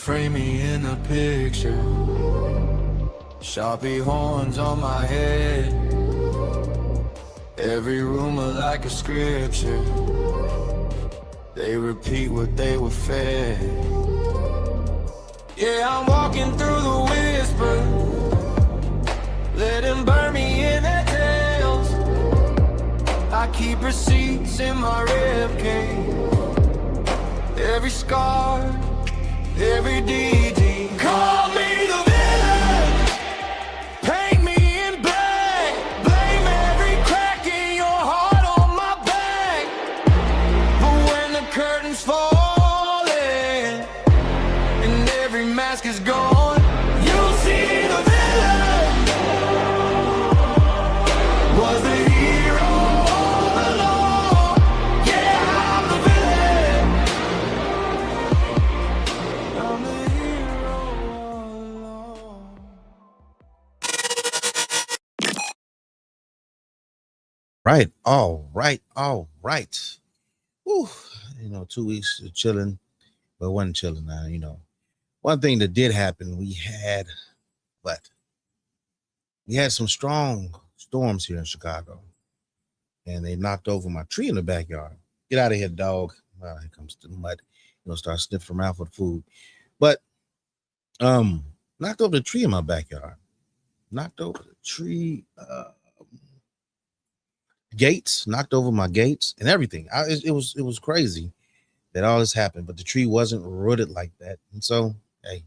frame me in a picture. Sharpie horns on my head. Every rumor like a scripture. They repeat what they were fed. Yeah, I'm walking through the whisper. Let them burn me in their tails. I keep receipts in my ribcage. Every scar, every DD. Call me the villain. Paint me in black. Blame every crack in your heart on my back. But when the curtains falling and every mask is gone, you'll see the villain was the hero all along. Yeah, I'm the villain. I'm the hero all along. Right. All right. All right. Whew. 2 weeks of chilling, but wasn't chilling now. One thing that did happen, we had some strong storms here in Chicago, and they knocked over my tree in the backyard. Get out of here, dog. Here comes the mud. Start sniffing around for the food. But knocked over the tree in my backyard. Knocked over the tree gates, knocked over my gates and everything. It was crazy that all this happened, but the tree wasn't rooted like that. And so, hey,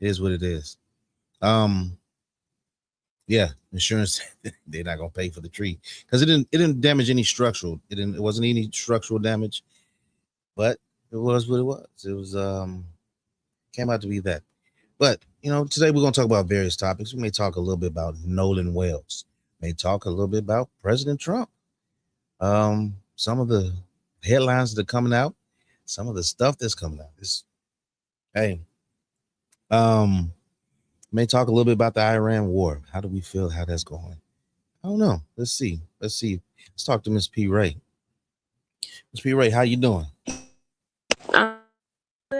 it is what it is. Yeah, insurance, they're not gonna pay for the tree because it didn't damage any structural. It wasn't any structural damage, but it was what it was. It was came out to be that. But today we're gonna talk about various topics. We may talk a little bit about Nolan Wells, may talk a little bit about President Trump. Some of the headlines that are coming out, some of the stuff that's coming out. May talk a little bit about the Iran war. How do we feel? How that's going? I don't know. Let's see. Let's talk to Miss P. Ray. Miss P. Ray, how you doing? Good.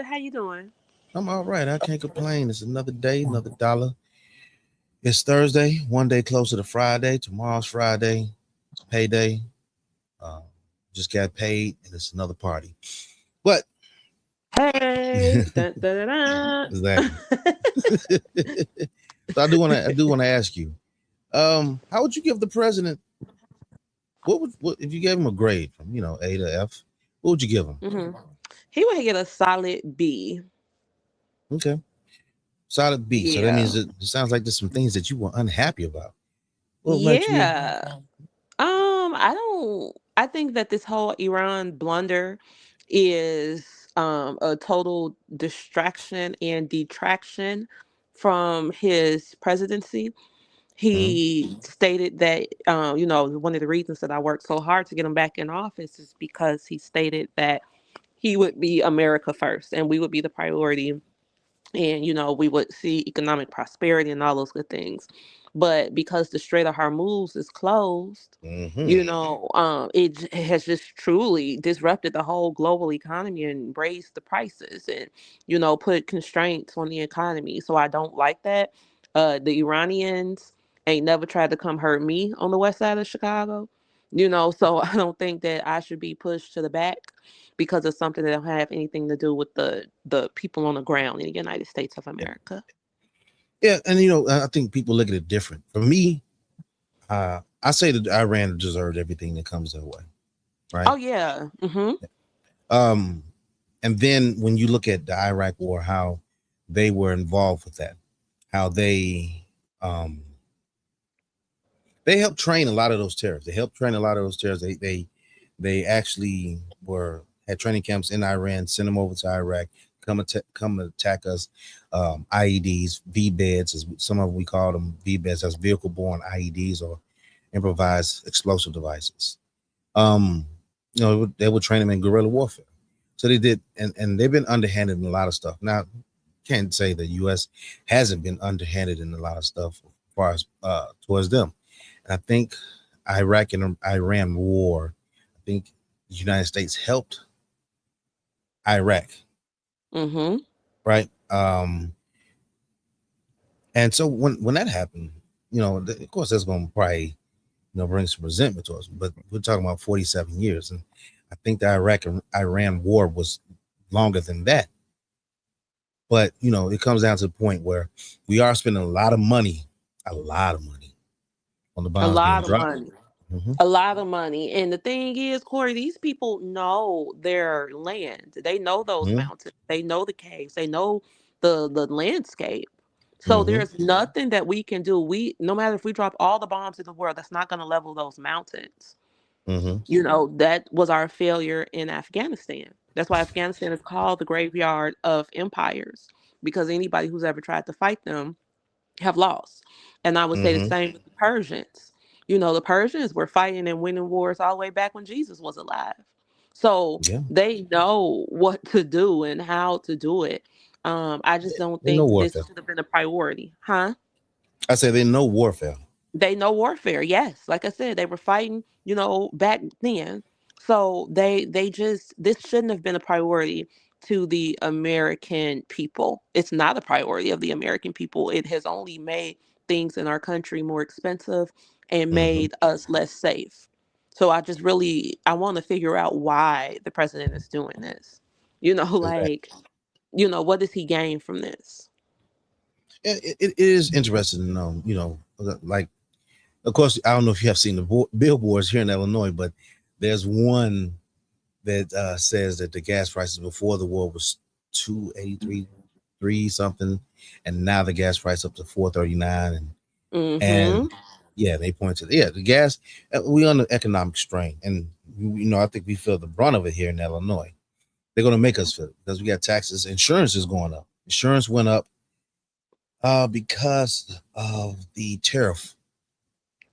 How you doing? I'm all right. I can't complain. It's another day, another dollar. It's Thursday, one day closer to Friday. Tomorrow's Friday. It's payday. Just got paid, and it's another party. But hey, dun, dun, dun, dun. Exactly. So I do want to ask you, how would you give the president? What if you gave him a grade from A to F? What would you give him? Mm-hmm. He would get a solid B. Okay, solid B. Yeah. So that means it sounds like there's some things that you were unhappy about. Yeah. I think that this whole Iran blunder is a total distraction and detraction from his presidency. He stated that, one of the reasons that I worked so hard to get him back in office is because he stated that he would be America first and we would be the priority. And, we would see economic prosperity and all those good things. But because the Strait of Hormuz is closed, it has just truly disrupted the whole global economy and raised the prices and, put constraints on the economy. So I don't like that. The Iranians ain't never tried to come hurt me on the west side of Chicago, so I don't think that I should be pushed to the back because of something that don't have anything to do with the people on the ground in the United States of America. Yeah, and I think people look at it different. For me, I say that Iran deserved everything that comes their way, right? Oh yeah. Mm-hmm. And then when you look at the Iraq War, how they were involved with that, how they helped train a lot of those terrorists. They actually had training camps in Iran, sent them over to Iraq, come attack us. IEDs, V-beds, as some of them we call them V-beds, that's vehicle-borne IEDs or improvised explosive devices. They would train them in guerrilla warfare. So they did, and they've been underhanded in a lot of stuff. Now, can't say the U.S. hasn't been underhanded in a lot of stuff as far as towards them. And I think Iraq and Iran war, I think the United States helped Iraq, Mm-hmm. right? Um, and so when that happened, of course, that's going to probably bring some resentment to us. But we're talking about 47 years, and I think the Iraq and Iran war was longer than that. But it comes down to the point where we are spending a lot of money on the A bonds being lot of dropped. money. Mm-hmm. A lot of money. And the thing is, Corey, these people know their land. They know those Mm-hmm. mountains. They know the caves. They know the landscape. So Mm-hmm. there's nothing that we can do. No matter if we drop all the bombs in the world, that's not going to level those mountains. Mm-hmm. That was our failure in Afghanistan. That's why Afghanistan is called the graveyard of empires, because anybody who's ever tried to fight them have lost. And I would say the Mm-hmm. same with the Persians. The Persians were fighting and winning wars all the way back when Jesus was alive. So Yeah, they know what to do and how to do it. I just don't they know think this warfare. should have been a priority. Huh? I say they know warfare. They know warfare. Yes. Like I said, they were fighting, back then. So they just, this shouldn't have been a priority to the American people. It's not a priority of the American people. It has only made things in our country more expensive and Mm-hmm. made us less safe. So I want to figure out why the president is doing this. Exactly. Like, what does he gain from this? It is interesting to know. Like, of course, I don't know if you have seen the billboards here in Illinois, but there's one that says that the gas prices before the war was 2.83, 3 something, and now the gas price up to 4.39, Mm-hmm. and yeah, they point to the gas. We under economic strain, and I think we feel the brunt of it here in Illinois. They're going to make us feel it because we got taxes. Insurance is going up. Insurance went up because of the tariff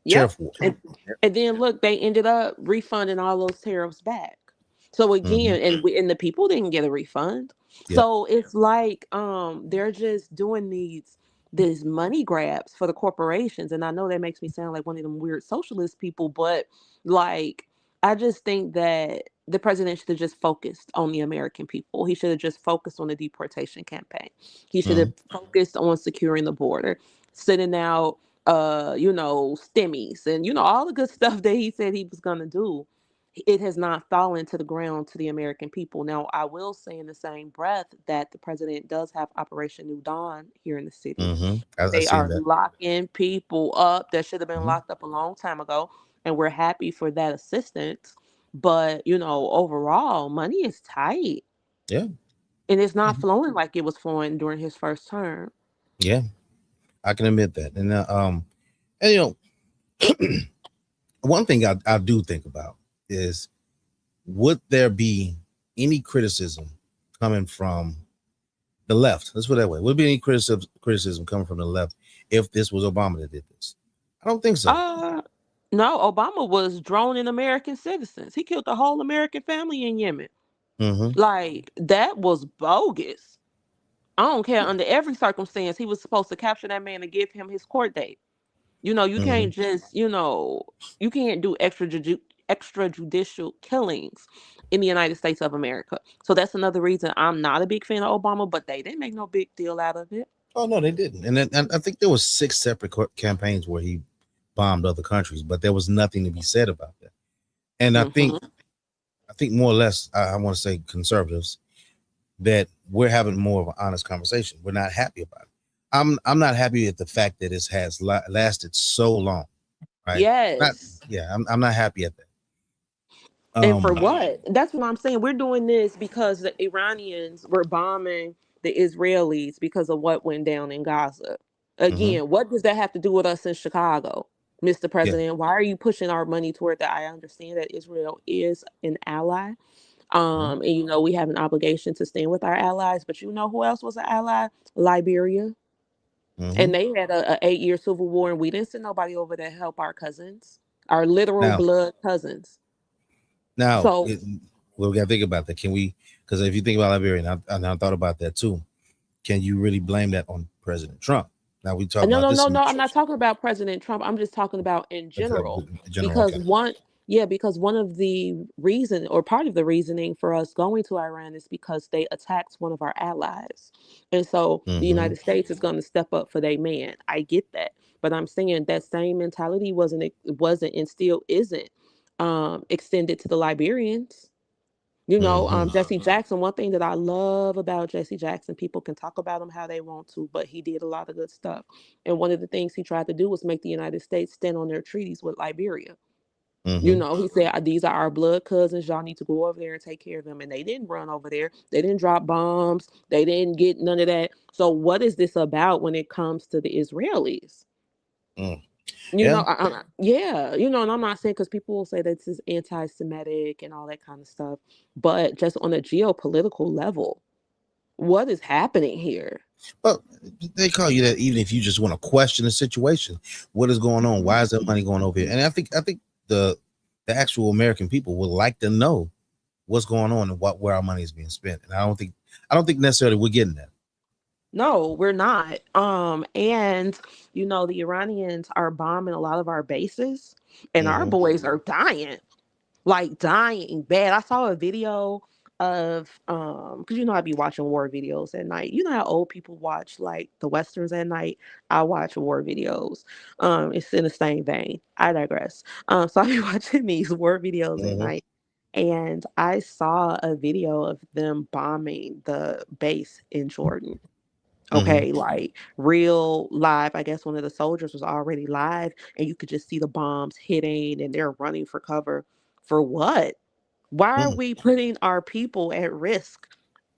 Yep. war. And then look, they ended up refunding all those tariffs back. So again, and the people didn't get a refund. Yep. So it's like they're just doing these money grabs for the corporations. And I know that makes me sound like one of them weird socialist people, but like I just think that the president should have just focused on the American people. He should have just focused on the deportation campaign. He should have focused on securing the border, sitting out stimmies and all the good stuff that he said he was gonna do. It has not fallen to the ground to the American people. Now, I will say in the same breath that the president does have Operation New Dawn here in the city. I They seen are that. locking people up that should have been Mhm. locked up a long time ago, and we're happy for that assistance. But overall, money is tight, Yeah, and it's not flowing like it was flowing during his first term. yeah, I can admit that. And one thing I do think about is, would there be any criticism coming from the left? Let's put it that way. Would there be any criticism coming from the left if this was Obama that did this? I don't think so. No, Obama was droning American citizens. He killed the whole American family in Yemen. Mm-hmm. Like, that was bogus. I don't care. Under every circumstance, he was supposed to capture that man and give him his court date. You can't just, you can't do extrajudicial killings in the United States of America. So that's another reason I'm not a big fan of Obama, but they didn't make no big deal out of it. Oh no, they didn't. And I think there was 6 separate campaigns where he bombed other countries, but there was nothing to be said about that. And I think more or less, I want to say conservatives, that we're having more of an honest conversation. We're not happy about it. I'm not happy at the fact that it has lasted so long. Right? Yes. I'm not happy at that. And for what? That's what I'm saying. We're doing this because the Iranians were bombing the Israelis because of what went down in Gaza. Again, what does that have to do with us in Chicago, Mr. President? Yeah. Why are you pushing our money toward that? I understand that Israel is an ally. And we have an obligation to stand with our allies, but who else was an ally? Liberia. And they had a 8-year civil war, and we didn't send nobody over to help our cousins, our literal blood cousins. Now, so we got to think about that. Can we? Because if you think about Liberia, and I thought about that too. Can you really blame that on President Trump? Now we talk about this. No. I'm not talking about President Trump. I'm just talking about in general. Because okay. Yeah, because one of the reason or part of the reasoning for us going to Iran is because they attacked one of our allies. And so the Mm-hmm. United States is going to step up for their man. I get that. But I'm saying that same mentality wasn't and still isn't extended to the Liberians. Mm-hmm. Jesse Jackson, one thing that I love about Jesse Jackson, people can talk about him how they want to, but he did a lot of good stuff. And one of the things he tried to do was make the United States stand on their treaties with Liberia. Mm-hmm. He said, these are our blood cousins. Y'all need to go over there and take care of them. And they didn't run over there. They didn't drop bombs. They didn't get none of that. So, what is this about when it comes to the Israelis? Mm. You Yeah. know, yeah, and I'm not saying because people will say that this is anti Semitic and all that kind of stuff, but just on a geopolitical level, what is happening here? Well, they call you that even if you just want to question the situation. What is going on? Why is that money going over here? And I think the actual American people would like to know what's going on and where our money is being spent. And I don't think necessarily we're getting that. No, we're not. And the Iranians are bombing a lot of our bases, and our Mm-hmm. boys are dying. Like dying bad. I saw a video of because I'd be watching war videos at night. You know how old people watch like the westerns at night? I watch war videos. It's in the same vein. I digress. So I be watching these war videos at Mm-hmm. night. And I saw a video of them bombing the base in Jordan. Mm-hmm. Okay, like real live. I guess one of the soldiers was already live, and you could just see the bombs hitting, and they're running for cover. For what? Why are Mm-hmm. we putting our people at risk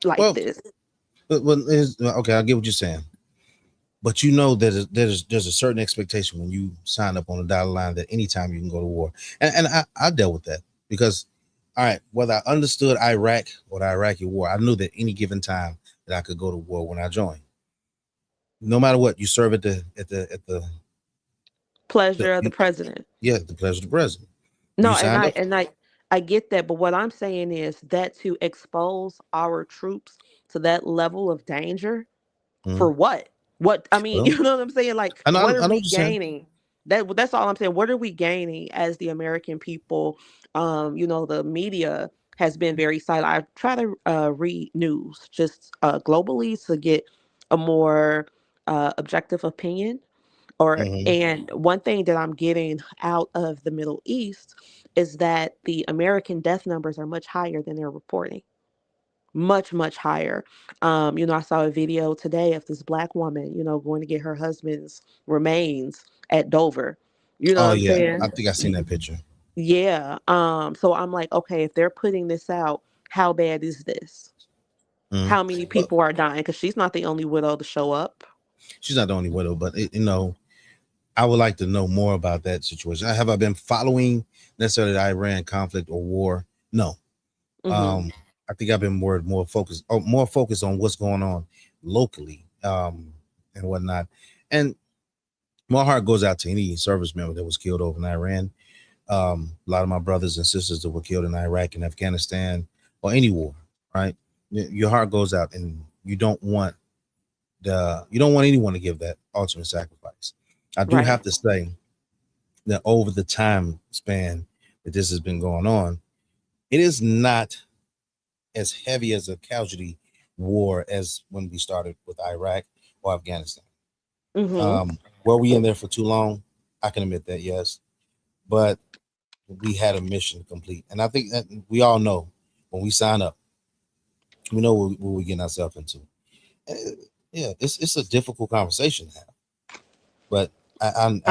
like Well, this? okay, I get what you're saying. But you know that there's a certain expectation when you sign up on a dotted line that anytime you can go to war. And I dealt with that because all right, whether I understood Iraq or the Iraqi war, I knew that any given time that I could go to war when I joined. No matter what, you serve at the Pleasure of the president. yeah, the pleasure of the president. You No, and signed I up. and I I get that, but what I'm saying is that to expose our troops to that level of danger. Mhm. For what? What I mean, Well, you know what I'm saying? Like, I know, what are I know we what you're saying. gaining? That's all I'm saying. What are we gaining as the American people? The media has been very silent. I try to read news just globally to get a more objective opinion. Hmm. And one thing that I'm getting out of the Middle East is that the American death numbers are much higher than they're reporting, much much higher. I saw a video today of this black woman, going to get her husband's remains at Dover. You know Oh what I'm yeah, saying? I think I seen that picture. Yeah. So I'm like, okay, if they're putting this out, how bad is this? Mhm. How many Well, people are dying? Because she's not the only widow to show up. she's not the only widow, but I would like to know more about that situation. Have I been following necessarily the Iran conflict or war? No. Hmm. Um, I think I've been more focused on what's going on locally, and whatnot. And my heart goes out to any service member that was killed over in Iran. A lot of my brothers and sisters that were killed in Iraq and Afghanistan or any war, right? Your heart goes out, and you don't want anyone to give that ultimate sacrifice. I do have Right. to say that over the time span that this has been going on, it is not as heavy as a casualty war as when we started with Iraq or Afghanistan. Hmm. Were we in there for too long? I can admit that, yes, but we had a mission to complete, and I think that we all know when we sign up, we know what we're getting ourselves into. Uh, Yeah, it's a difficult conversation to have, but I'm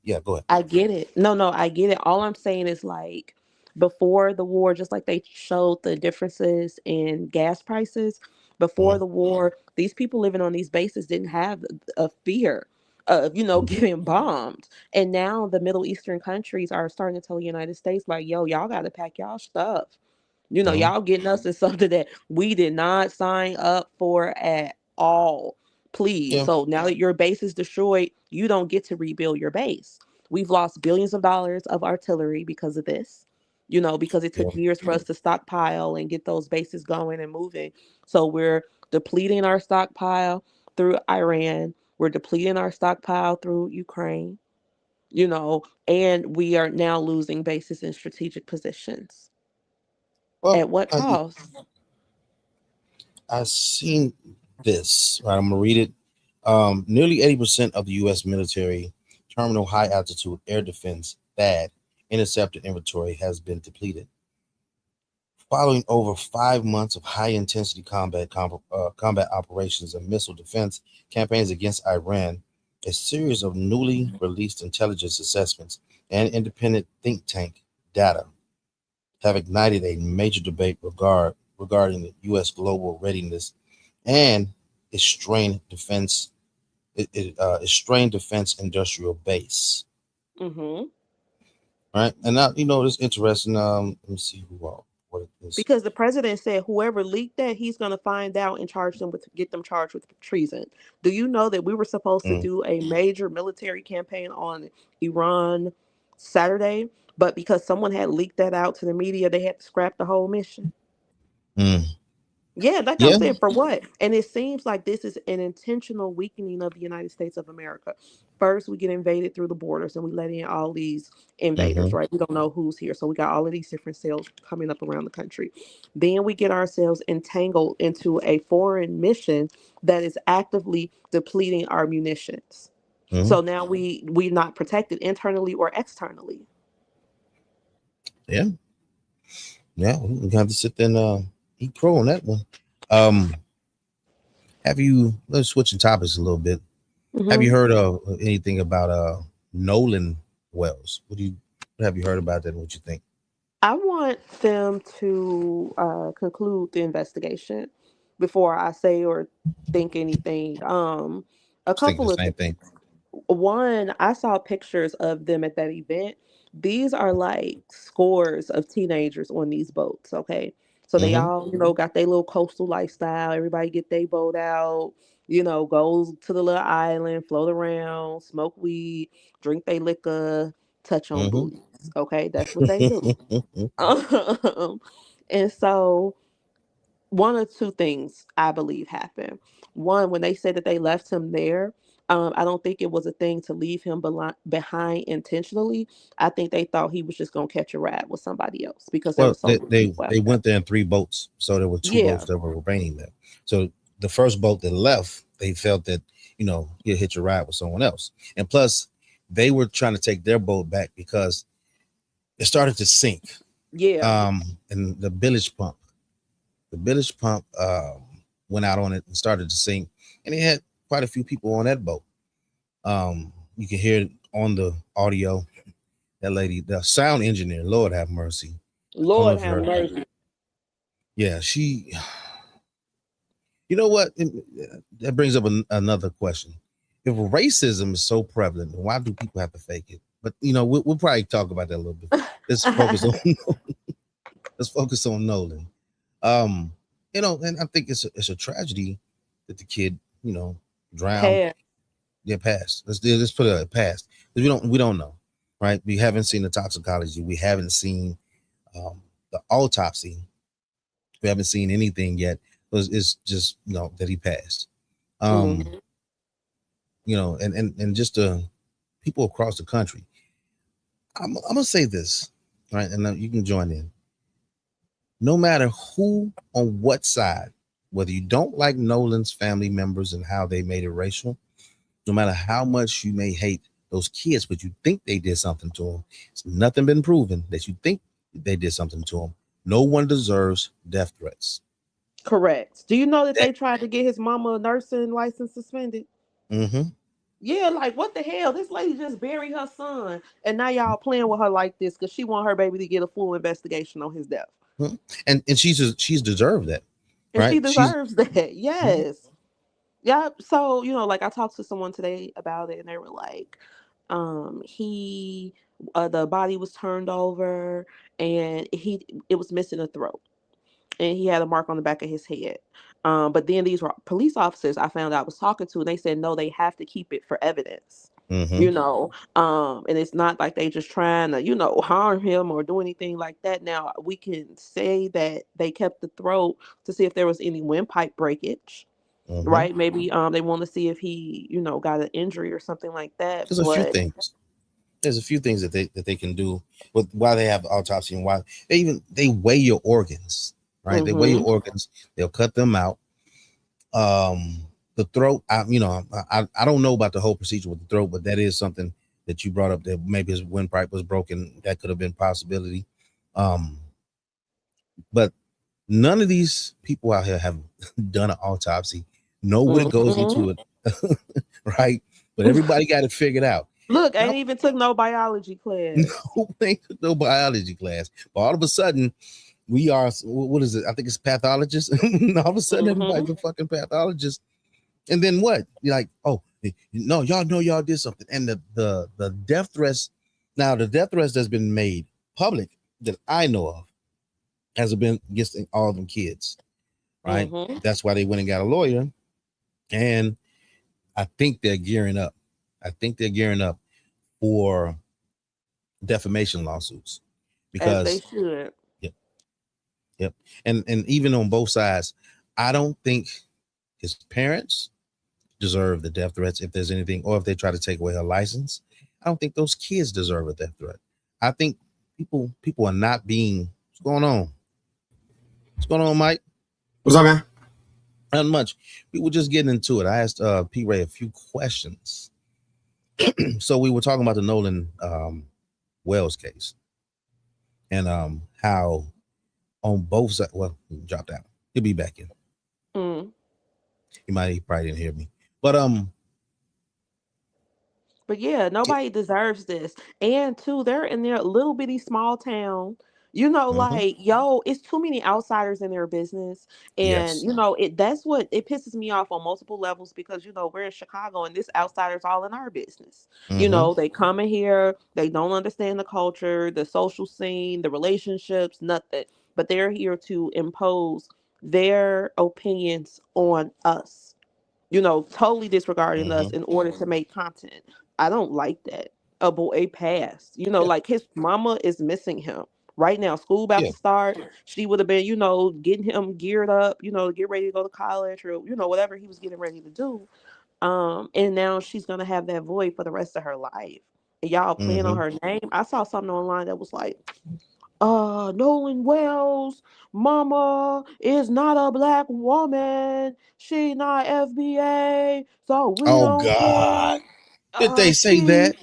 yeah. Go ahead. I get it. No, no, I get it. All I'm saying is like before the war, just like they showed the differences in gas prices, before Mhm. the war, these people living on these bases didn't have a fear of, Mhm. getting bombed. And now the Middle Eastern countries are starting to tell the United States, like, yo, y'all got to pack y'all stuff. Mhm. Y'all getting us in something that we did not sign up for at all. Please. Yeah. So now that your base is destroyed, you don't get to rebuild your base. We've lost billions of dollars of artillery because of this, because it Yeah. took years for us to stockpile and get those bases going and moving. So we're depleting our stockpile through Iran. We're depleting our stockpile through Ukraine. And we are now losing bases in strategic positions. Well, At what cost? I seen this. Right, I'm gonna read it. Nearly 80% of the U.S. military terminal high altitude air defense THAAD interceptor inventory has been depleted. Following over 5 months of high intensity combat operations and missile defense campaigns against Iran, a series of newly released intelligence assessments and independent think tank data have ignited a major debate regarding the U.S. global readiness and its strained defense industrial base. Hmm. Right, and now it's interesting. Let me see who what it is. Because the president said whoever leaked that, he's going to find out and get them charged with treason. Do you know that we were supposed to Mm, do a major military campaign on Iran Saturday, but because someone had leaked that out to the media, they had to scrap the whole mission? mm. Yeah, like I'm Yeah. saying, for what? And it seems like this is an intentional weakening of the United States of America. First, we get invaded through the borders and we let in all these invaders, Hmm. right? We don't know who's here. So we got all of these different cells coming up around the country. Then we get ourselves entangled into a foreign mission that is actively depleting our munitions. Hmm. So now we're not protected internally or externally. Yeah. Yeah. We have to sit there and eat crow on that one. Um, have you? Let's switch the topics a little bit. Have you Hmm. heard of anything about Nolan Wells? What have you heard about that? And what you think? I want them to conclude the investigation before I say or think anything. A I think the couple of same things. thing. One, I saw pictures of them at that event. These are like scores of teenagers on these boats, okay? So they Hmm. all, got their little coastal lifestyle. Everybody get their boat out, goes to the little island, float around, smoke weed, drink their liquor, touch on Hmm. booties. Okay, that's what they do. Um, and so one or two things I believe happened. One, when they said that they left him there, I don't think it was a thing to leave him behind intentionally. I think they thought he was just gonna catch a ride with somebody else because there Well, was so many people out they there. went there in three boats, so there were two boats Yeah, that were remaining there. So the first boat that left, they felt that he'll hitch a ride with someone else, and plus they were trying to take their boat back because it started to sink. yeah. And the village pump went out on it and started to sink, and it had quite a few people on that boat. You can hear it on the audio. That lady, the sound engineer, Lord have mercy. I don't know Lord if you have heard about it. mercy. Yeah, you know what? That brings up another question. If racism is so prevalent, why do people have to fake it? But we'll probably talk about that a little bit. Let's focus on let's focus on Nolan. Um, and I think it's a tragedy that the kid, drowned. Past. Yeah, passed. Let's put it past. We don't know, right? We haven't seen the toxicology. We haven't seen the autopsy. We haven't seen anything yet. It's just that he passed. Um, Hmm. and just people across the country. I'm gonna say this, right? And you can join in. No matter who on what side, whether you don't like Nolan's family members and how they made it racial, no matter how much you may hate those kids, but you think they did something to them, it's nothing been proven that you think they did something to them. No one deserves death threats. Correct. Do you know that That, they tried to get his mama a nursing license suspended? mm-hmm. Yeah, like what the hell? This lady just buried her son, and now y'all playing with her like this because she want her baby to get a full investigation on his death, And she's deserved that, and she right? She's deserves that. mhm. Yes, yeah. So like I talked to someone today about it, and they were like, he, the body was turned over, and it was missing a throat, and he had a mark on the back of his head. But then these were police officers I found out I was talking to, and they said no, they have to keep it for evidence. Mm-hmm. And it's not like they just trying to, harm him or do anything like that. Now we can say that they kept the throat to see if there was any windpipe breakage, Mm-hmm. right? Maybe they want to see if he, got an injury or something like that. There's a few But things. there's a few things that they can do with why they have autopsy and why they weigh your organs, right? They weigh your organs. They'll cut them out. The throat, I don't know about the whole procedure with the throat, but that is something that you brought up, that maybe his windpipe was broken. That could have been a possibility. But none of these people out here have done an autopsy, know what it goes into it, right? But everybody got it figured out. Look, I ain't even took no biology class. No biology class. But all of a sudden, we are, what is it? I think it's pathologists. All of a sudden, everybody's a fucking pathologist. And then what? You're like, oh, no, y'all know y'all did something. And the death threats, now the death threats that's been made public that I know of has been against all of them kids, right? That's why they went and got a lawyer. And I think they're gearing up. For defamation lawsuits, because as they should. Yep. And even on both sides, I don't think his parents deserve the death threats if there's anything, or if they try to take away her license. I don't think those kids deserve a death threat. I think people are not being. What's going on? What's going on, Mike? What's up, man? Not much. We were just getting into it. I asked P. Ray a few questions. So we were talking about the Nolan Wells case, and how on both sides. Well, he dropped out. He'll be back in. He probably didn't hear me, but yeah, nobody deserves this. And two, they're in their little bitty small town. Like, yo, it's too many outsiders in their business. And, Yes. that's what it pisses me off on multiple levels, because, we're in Chicago and this outsider's all in our business. They come in here, they don't understand the culture, the social scene, the relationships, nothing. But they're here to impose their opinions on us, totally disregarding us in order to make content. I don't like that. A boy passed, like his mama is missing him. Right now, school about to start. She would have been, getting him geared up, to get ready to go to college, or, whatever he was getting ready to do. And now she's going to have that void for the rest of her life. And y'all playing on her name. I saw something online that was like, Nolan Wells' mama is not a black woman. She not FBA. So we don't God. care. Did they say that?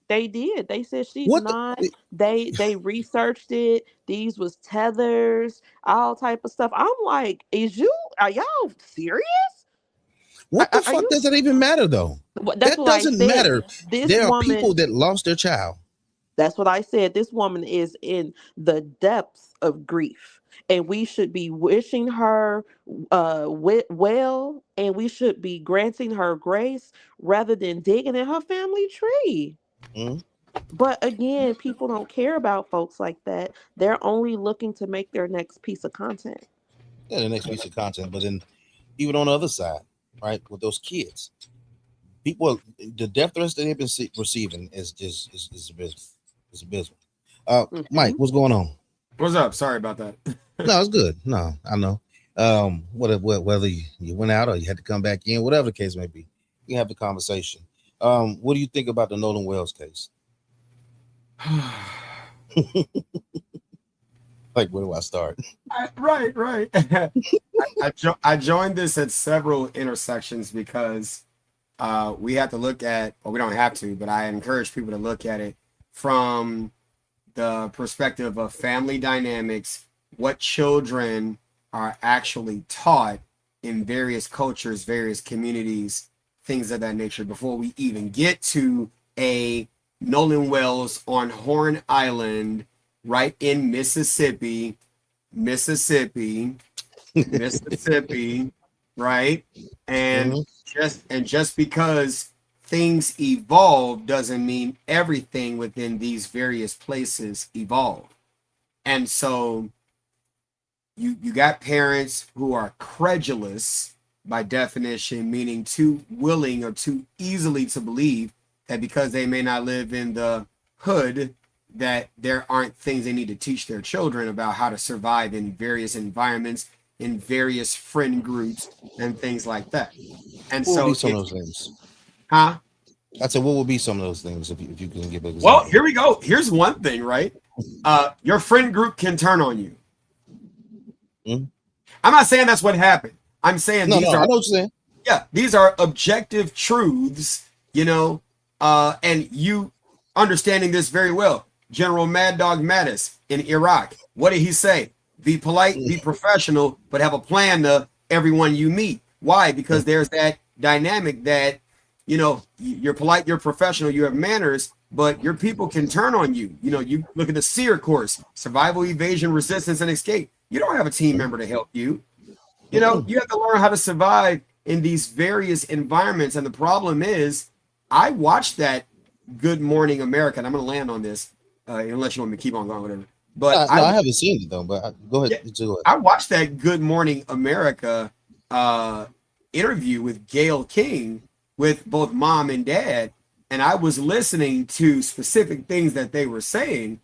They did. They said she's What not. They researched it. These was tethers, all type of stuff. I'm like, are y'all serious? What the fuck does that even matter, though? That doesn't matter. There are woman, people that lost their child. That's what I said. This woman is in the depths of grief, and we should be wishing her well, and we should be granting her grace rather than digging in her family tree. But again, people don't care about folks like that. They're only looking to make their next piece of content. Yeah, the next piece of content. But then, even on the other side, right, with those kids, people, the death threats that they've been receiving is abysmal. It's abysmal. Mike, what's going on? What's up? Sorry about that. No, it's good. No, I know. Whether you went out or you had to come back in, whatever the case may be, you have the conversation. What do you think about the Nolan Wells case? Like, where do I start? Right. I joined this at several intersections because we have to look at, or we don't have to, but I encourage people to look at it from the perspective of family dynamics, what children are actually taught in various cultures, various communities, things of that nature, before we even get to a Nolan Wells on Horn Island, right in Mississippi, right? And just because things evolve doesn't mean everything within these various places evolve. And so you got parents who are credulous by definition, meaning too willing or too easily to believe that because they may not live in the hood, that there aren't things they need to teach their children about how to survive in various environments, in various friend groups, and things like that. And so, some of those things. Huh? I said, what would be some of those things if you can give an Well, example? here we go. Here's one thing, right? Your friend group can turn on you. Mhm. I'm not saying that's what happened. I'm saying No, these no, I are know what you're saying. these are objective truths, and you understanding this very well. General Mad Dog Mattis in Iraq, what did he say? Be polite, be professional, but have a plan to everyone you meet. Why? Because there's that dynamic that, you're polite, you're professional, you have manners, but your people can turn on you. You look at the SEER course, survival, evasion, resistance, and escape. You don't have a team member to help you. You have to learn how to survive in these various environments. And the problem is, I watched that Good Morning America, and I'm going to land on this, unless you want me to keep on going, whatever. But No, I haven't seen it though. But go ahead. Yeah, Go ahead. I watched that Good Morning America interview with Gayle King with both mom and dad, and I was listening to specific things that they were saying,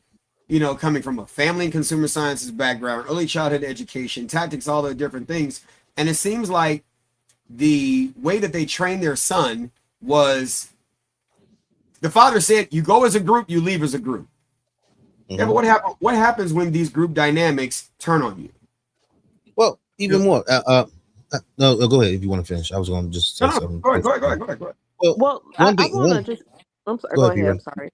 coming from a family and consumer sciences background, early childhood education, tactics, all the different things. And it seems like the way that they trained their son was the father said, you go as a group, you leave as a group. Yeah, but what happens when these group dynamics turn on you? Well, even more. No, go ahead if you want to finish. I was going to just say something. Go ahead. Well, I want to just. I'm sorry. Go ahead. I'm sorry.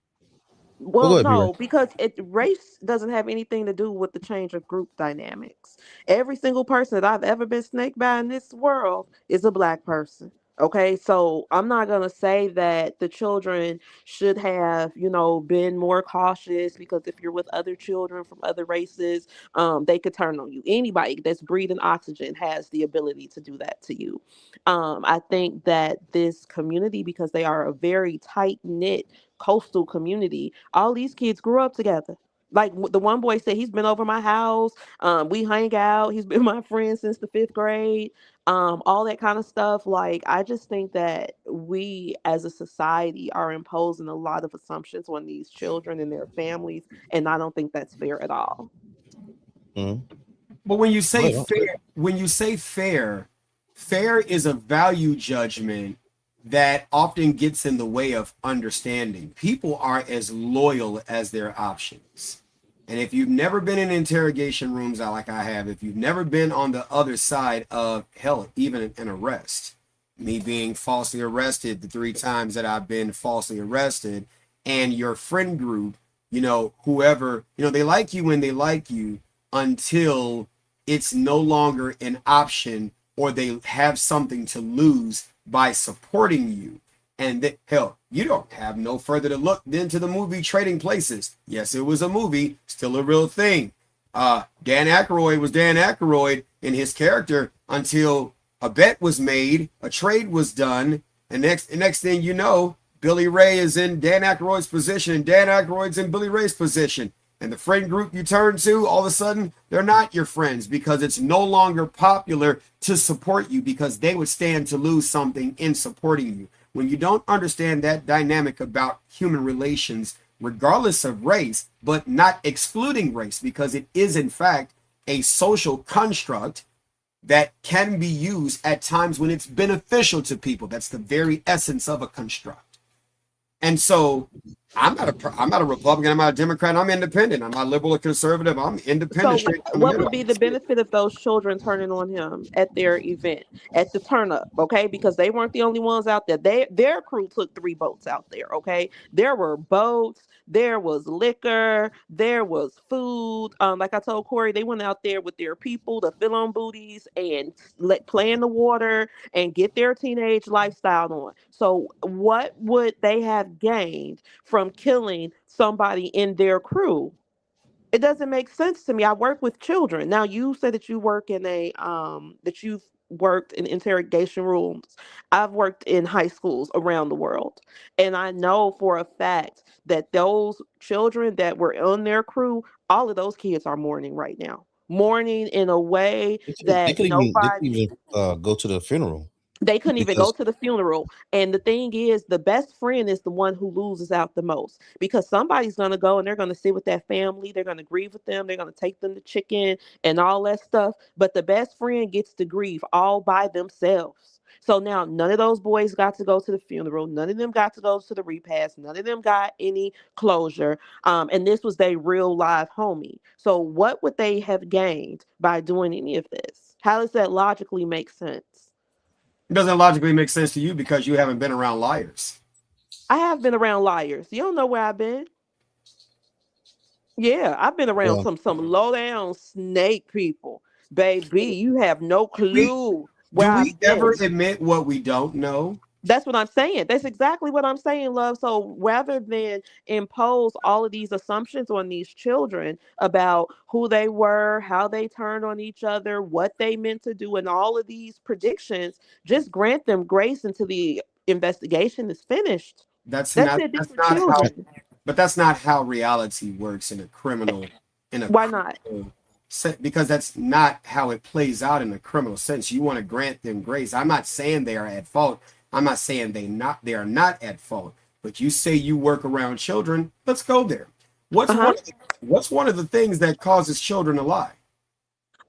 Well, no, because race doesn't have anything to do with the change of group dynamics. Every single person that I've ever been snaked by in this world is a black person. Okay, so I'm not gonna say that the children should have, been more cautious because if you're with other children from other races, they could turn on you. Anybody that's breathing oxygen has the ability to do that to you. I think that this community, because they are a very tight knit coastal community, all these kids grew up together. Like the one boy said, he's been over my house. We hang out. He's been my friend since the 5th grade. All that kind of stuff. Like, I just think that we as a society are imposing a lot of assumptions on these children and their families, and I don't think that's fair at all. But when you say fair, fair is a value judgment that often gets in the way of understanding. People are as loyal as their options. And if you've never been in interrogation rooms like I have, if you've never been on the other side of, hell, even an arrest, me being falsely arrested the 3 times that I've been falsely arrested, and your friend group, whoever, they like you when they like you until it's no longer an option or they have something to lose by supporting you. And hell, you don't have no further to look than to the movie Trading Places. Yes, it was a movie, still a real thing. Dan Aykroyd was Dan Aykroyd in his character until a bet was made, a trade was done, and next thing you know, Billy Ray is in Dan Aykroyd's position, and Dan Aykroyd's in Billy Ray's position. And the friend group you turn to, all of a sudden, they're not your friends because it's no longer popular to support you because they would stand to lose something in supporting you. When you don't understand that dynamic about human relations, regardless of race, but not excluding race, because it is, in fact, a social construct that can be used at times when it's beneficial to people. That's the very essence of a construct. And so I'm not a Republican, I'm not a Democrat, I'm independent. I'm not liberal or conservative, I'm independent. So what would be the benefit of those children turning on him at their event, at the turn up, okay? Because they weren't the only ones out there. Their crew took 3 boats out there, okay? There were boats, there was liquor, there was food. Like I told Corey, they went out there with their people to fill on booties and play in the water and get their teenage lifestyle on. So what would they have gained from killing somebody in their crew? It doesn't make sense to me. I work with children. Now you said that you work in that you've worked in interrogation rooms. I've worked in high schools around the world. And I know for a fact that those children that were on their crew, all of those kids are mourning right now. Mourning in a way that they nobody couldn't even go to the funeral. They couldn't even go to the funeral. And the thing is, the best friend is the one who loses out the most because somebody's going to go and they're going to sit with that family. They're going to grieve with them. They're going to take them to chicken and all that stuff. But the best friend gets to grieve all by themselves. So now none of those boys got to go to the funeral. None of them got to go to the repast. None of them got any closure. And this was their real live homie. So what would they have gained by doing any of this? How does that logically make sense? It doesn't logically make sense to you because you haven't been around liars. I have been around liars. You don't know where I've been. Yeah, I've been around Well, some low down snake people. Baby, you have no Do we, clue where do we I've ever been. admit what we don't know? That's what I'm saying. That's exactly what I'm saying, love. So rather than impose all of these assumptions on these children about who they were, how they turned on each other, what they meant to do, and all of these predictions, just grant them grace until the investigation is finished. That's That's not it. These that's are not how children. but that's not how reality works in a criminal Why not? because that's not how it plays out in a criminal sense. You want to grant them grace. I'm not saying they are at fault. I'm not saying they are not at fault. But you say you work around children. Let's go there. Uh-huh. What's one of the things that causes children to lie?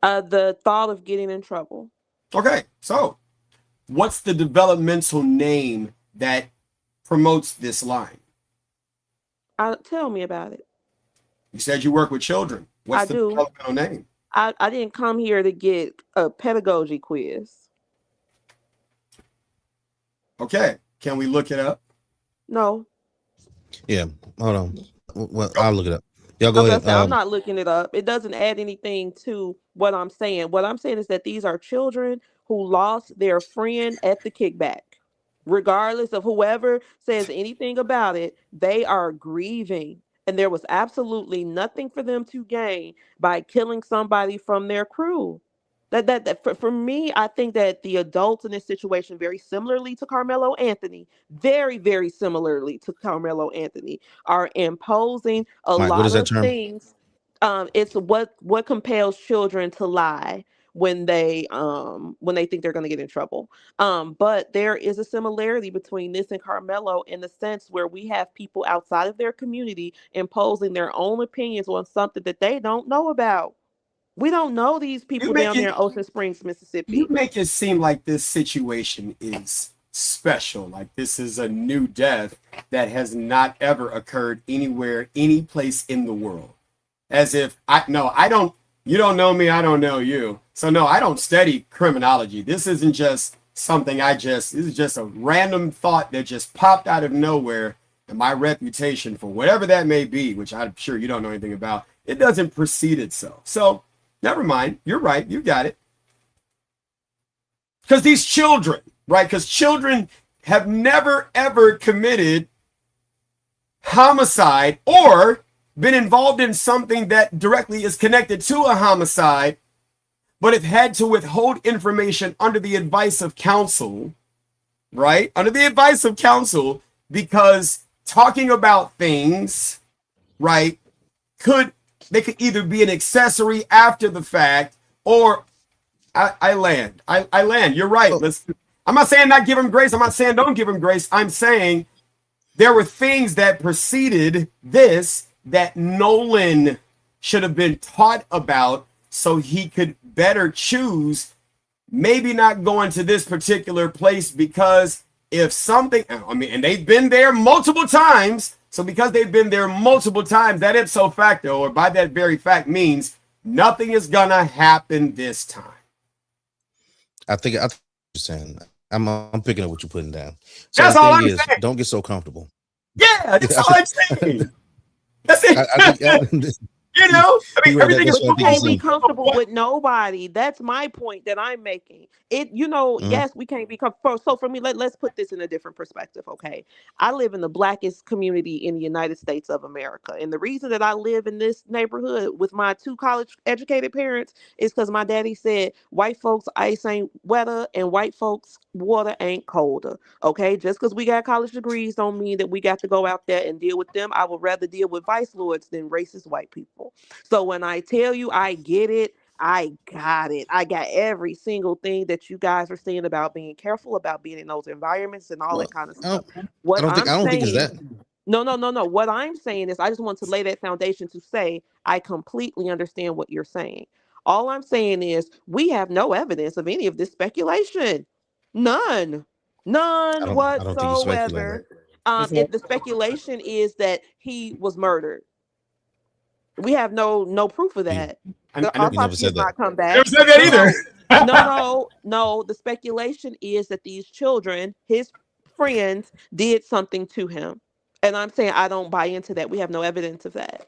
The thought of getting in trouble. Okay, so what's the developmental name that promotes this line? Tell me about it. You said you work with children. What's I the do. developmental name? I didn't come here to get a pedagogy quiz. Okay, can we look it up? No. yeah. Hold on. Well, Go. I'll look it up. Y'all I go was gonna ahead. say I'm not looking it up. It doesn't add anything to what I'm saying. What I'm saying is that these are children who lost their friend at the kickback. Regardless of whoever says anything about it, they are grieving. And there was absolutely nothing for them to gain by killing somebody from their crew. That for me, I think that the adults in this situation, very similarly to Carmelo Anthony, very, very similarly to Carmelo Anthony, are imposing a Mike, what is lot that of term? things. It's what compels children to lie when they think they're going to get in trouble. But there is a similarity between this and Carmelo in the sense where we have people outside of their community imposing their own opinions on something that they don't know about. We don't know these You people make down it there in Ocean Springs, you Mississippi. make it seem like this situation is special, like this is a new death that has not ever occurred anywhere, any place in the world. As if I don't, you don't know me, I don't know you. So no, I don't study criminology. This isn't just something this is just a random thought that just popped out of nowhere. And my reputation for whatever that may be, which I'm sure you don't know anything about, it doesn't precede itself. So never mind. You're right. You got it. Because these children, right? Because children have never ever committed homicide or been involved in something that directly is connected to a homicide, but have had to withhold information under the advice of counsel, right? Under the advice of counsel, because talking about things, right, they could either be an accessory after the fact or I land. You're right. So, I'm not saying not give him grace. I'm not saying don't give him grace. I'm saying there were things that preceded this that Nolan should have been taught about so he could better choose maybe not going to this particular place because if something, I mean, and they've been there multiple times. So because they've been there multiple times, that ipso facto, or by that very fact, means nothing is gonna happen this time. I think I'm just saying. I'm picking up what you're putting down. So That's the all thing I'm is, saying. don't get so comfortable. Yeah, that's all I'm saying. That's it. I think You know, I mean, Right, everything that's is. But what I you think can't be he's saying. comfortable with nobody. That's my point that I'm making. Mhm. Yes, we can't be comfortable. So for me, let's put this in a different perspective, okay? I live in the blackest community in the United States of America. And the reason that I live in this neighborhood with my two college educated parents is because my daddy said white folks ice ain't wetter and white folks water ain't colder. Okay, just because we got college degrees don't mean that we got to go out there and deal with them. I would rather deal with vice lords than racist white people. So when I tell you I get it, I got it. I got every single thing that you guys are saying about being careful about being in those environments and all Well, that kind of I stuff. don't. What I'm I don't think it's that. saying, no. What I'm saying is I just want to lay that foundation to say I completely understand what you're saying. All I'm saying is we have no evidence of any of this speculation. None. I None don't think he's speculating. whatsoever. If the speculation is that he was murdered, we have no proof of He, that. I The never, he never autopsy has said that. not come I back. never said that No, either. no. The speculation is that these children, his friends, did something to him. And I'm saying I don't buy into that. We have no evidence of that.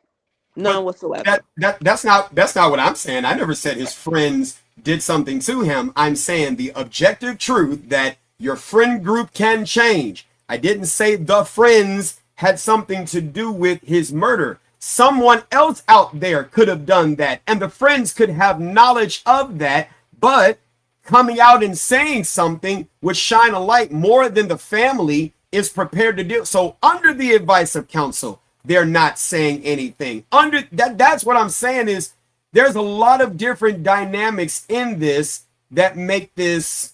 None But whatsoever. that's not what I'm saying. I never said his friends did something to him. I'm saying the objective truth that your friend group can change. I didn't say the friends had something to do with his murder. Someone else out there could have done that, and the friends could have knowledge of that, but coming out and saying something would shine a light more than the family is prepared to do. So under the advice of counsel, they're not saying anything. Under that, that's what I'm saying is there's a lot of different dynamics in this that make this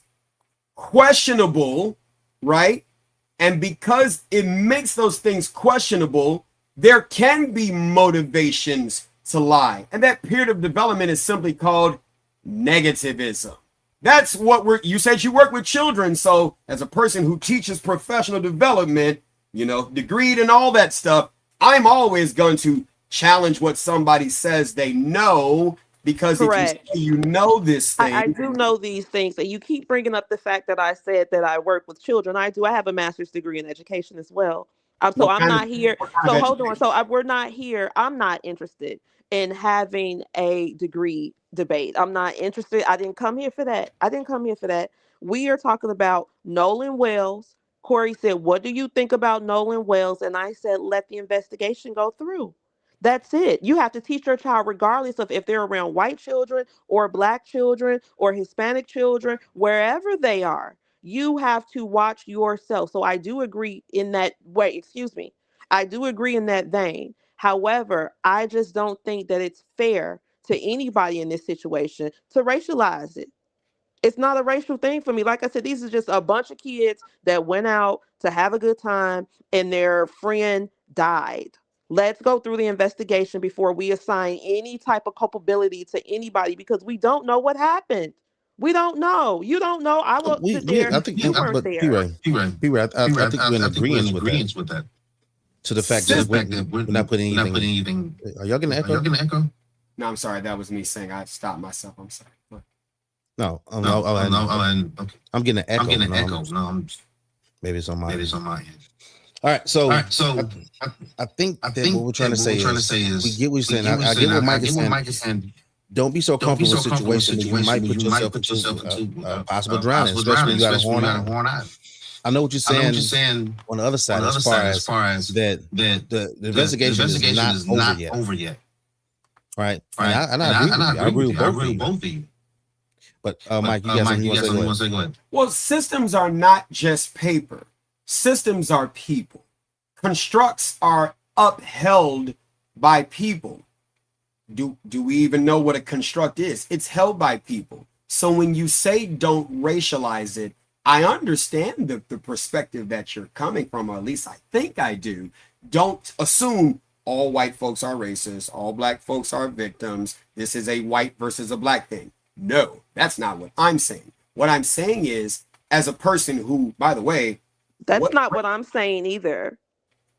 questionable, right? And because it makes those things questionable, there can be motivations to lie. And that period of development is simply called negativism. That's what you said you work with children. So as a person who teaches professional development, you know, degreed and all that stuff, I'm always going to challenge what somebody says they know, because Correct. if you know this thing, I do know these things, and you keep bringing up the fact that I said that I work with children. I do. I have a master's degree in education as well. So what I'm kind of not here. what kind So of hold on. education? So we're not here. I'm not interested in having a degree debate. I'm not interested. I didn't come here for that. I didn't come here for that. We are talking about Nolan Wells. Corey said, "What do you think about Nolan Wells?" And I said, "Let the investigation go through." That's it. You have to teach your child, regardless of if they're around white children or black children or Hispanic children, wherever they are. You have to watch yourself. So I do agree in that way. Excuse me. I do agree in that vein. However, I just don't think that it's fair to anybody in this situation to racialize it. It's not a racial thing for me. Like I said, these are just a bunch of kids that went out to have a good time and their friend died. Let's go through the investigation before we assign any type of culpability to anybody, because we don't know what happened. We don't know. You don't know. I will sit there. I think, You weren't but there. P-Ray, I think we're in agreement with that. To the fact that we're not putting anything. Are y'all gonna echo? No, I'm sorry. That was me saying I stopped myself. I'm sorry. No, Okay. I'm getting an echo. I'm getting an No, echo. No, maybe it's on my. maybe it's on my end. All right, so I I think I that think what we're trying to say is we get what you're saying. I I get what Mike is saying. Mike is saying. Don't be so Don't be comfortable so with comfortable with situations. You might put yourself into possible drowning, especially when you got a horn out. I know what you're I know what saying. you're saying. On the other side, On the other as side, as far as that the investigation is not over yet. Right. And I agree with both of you. But Mike, you got something you want to say? Go ahead. Well, systems are not just paper. Systems are people. Constructs are upheld by people. Do we even know what a construct is? It's held by people. So when you say don't racialize it, I understand the perspective that you're coming from, or at least I think I do. Don't assume all white folks are racist, all black folks are victims. This is a white versus a black thing. No, that's not what I'm saying. What I'm saying is, as a person who, by the way, That's not what I'm saying either.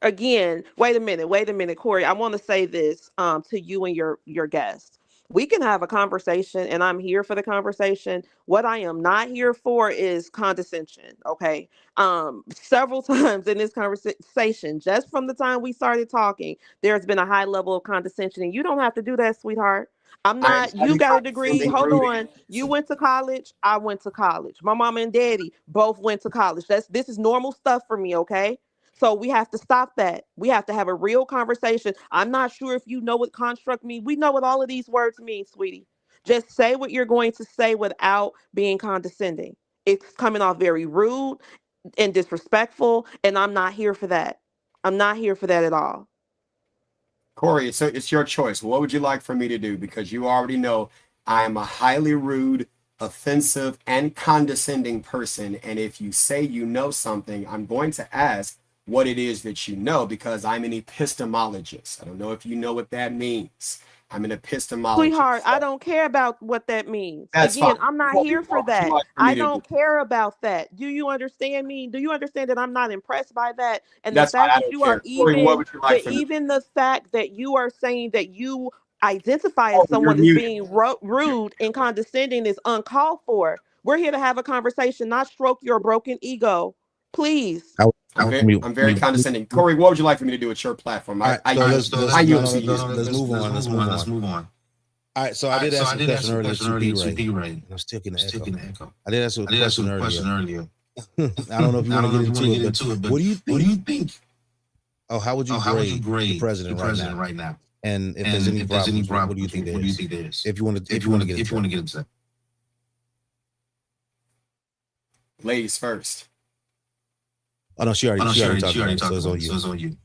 Again, wait a minute, Corey. I want to say this to you and your guest. We can have a conversation, and I'm here for the conversation. What I am not here for is condescension. Okay. Several times in this conversation, just from the time we started talking, there's been a high level of condescension, and you don't have to do that, sweetheart. I'm not. You got a degree. Hold on. You went to college. I went to college. My mama and daddy both went to college. This is normal stuff for me. Okay. So we have to stop that. We have to have a real conversation. I'm not sure if you know what construct means. We know what all of these words mean, sweetie. Just say what you're going to say without being condescending. It's coming off very rude and disrespectful, and I'm not here for that. I'm not here for that at all. Corey, so it's your choice. What would you like for me to do? Because you already know I am a highly rude, offensive, and condescending person. And if you say you know something, I'm going to ask, what it is that you know, because I'm an epistemologist. I don't know if you know what that means. I'm an epistemologist. Sweetheart, I don't care about what that means. That's Again, fine. I'm not What here would for you that. like for me I to don't do? care about that. Do you understand me? Do you understand that I'm not impressed by that? And the That's fine. fact I that don't you are care. Corey, what even would you like the for me? even the fact that you are saying that you identify Oh, as you're someone as muted. being rude and condescending is uncalled for. We're here to have a conversation, not stroke your broken ego. Please. I'm very condescending. Corey, what would you like for me to do with your platform? All right, so let's yield to you. let's move on. Let's move on. All right, so I did ask a question earlier to P-Ray. I'm still getting an echo. I did ask a question earlier. I don't know if you want to get into it, but what do you think? Oh, how would you grade the president right now? And if there's any problems, what do you think there is? If you want to get into that. Ladies first. Oh no, she already talked about it, so it's on you.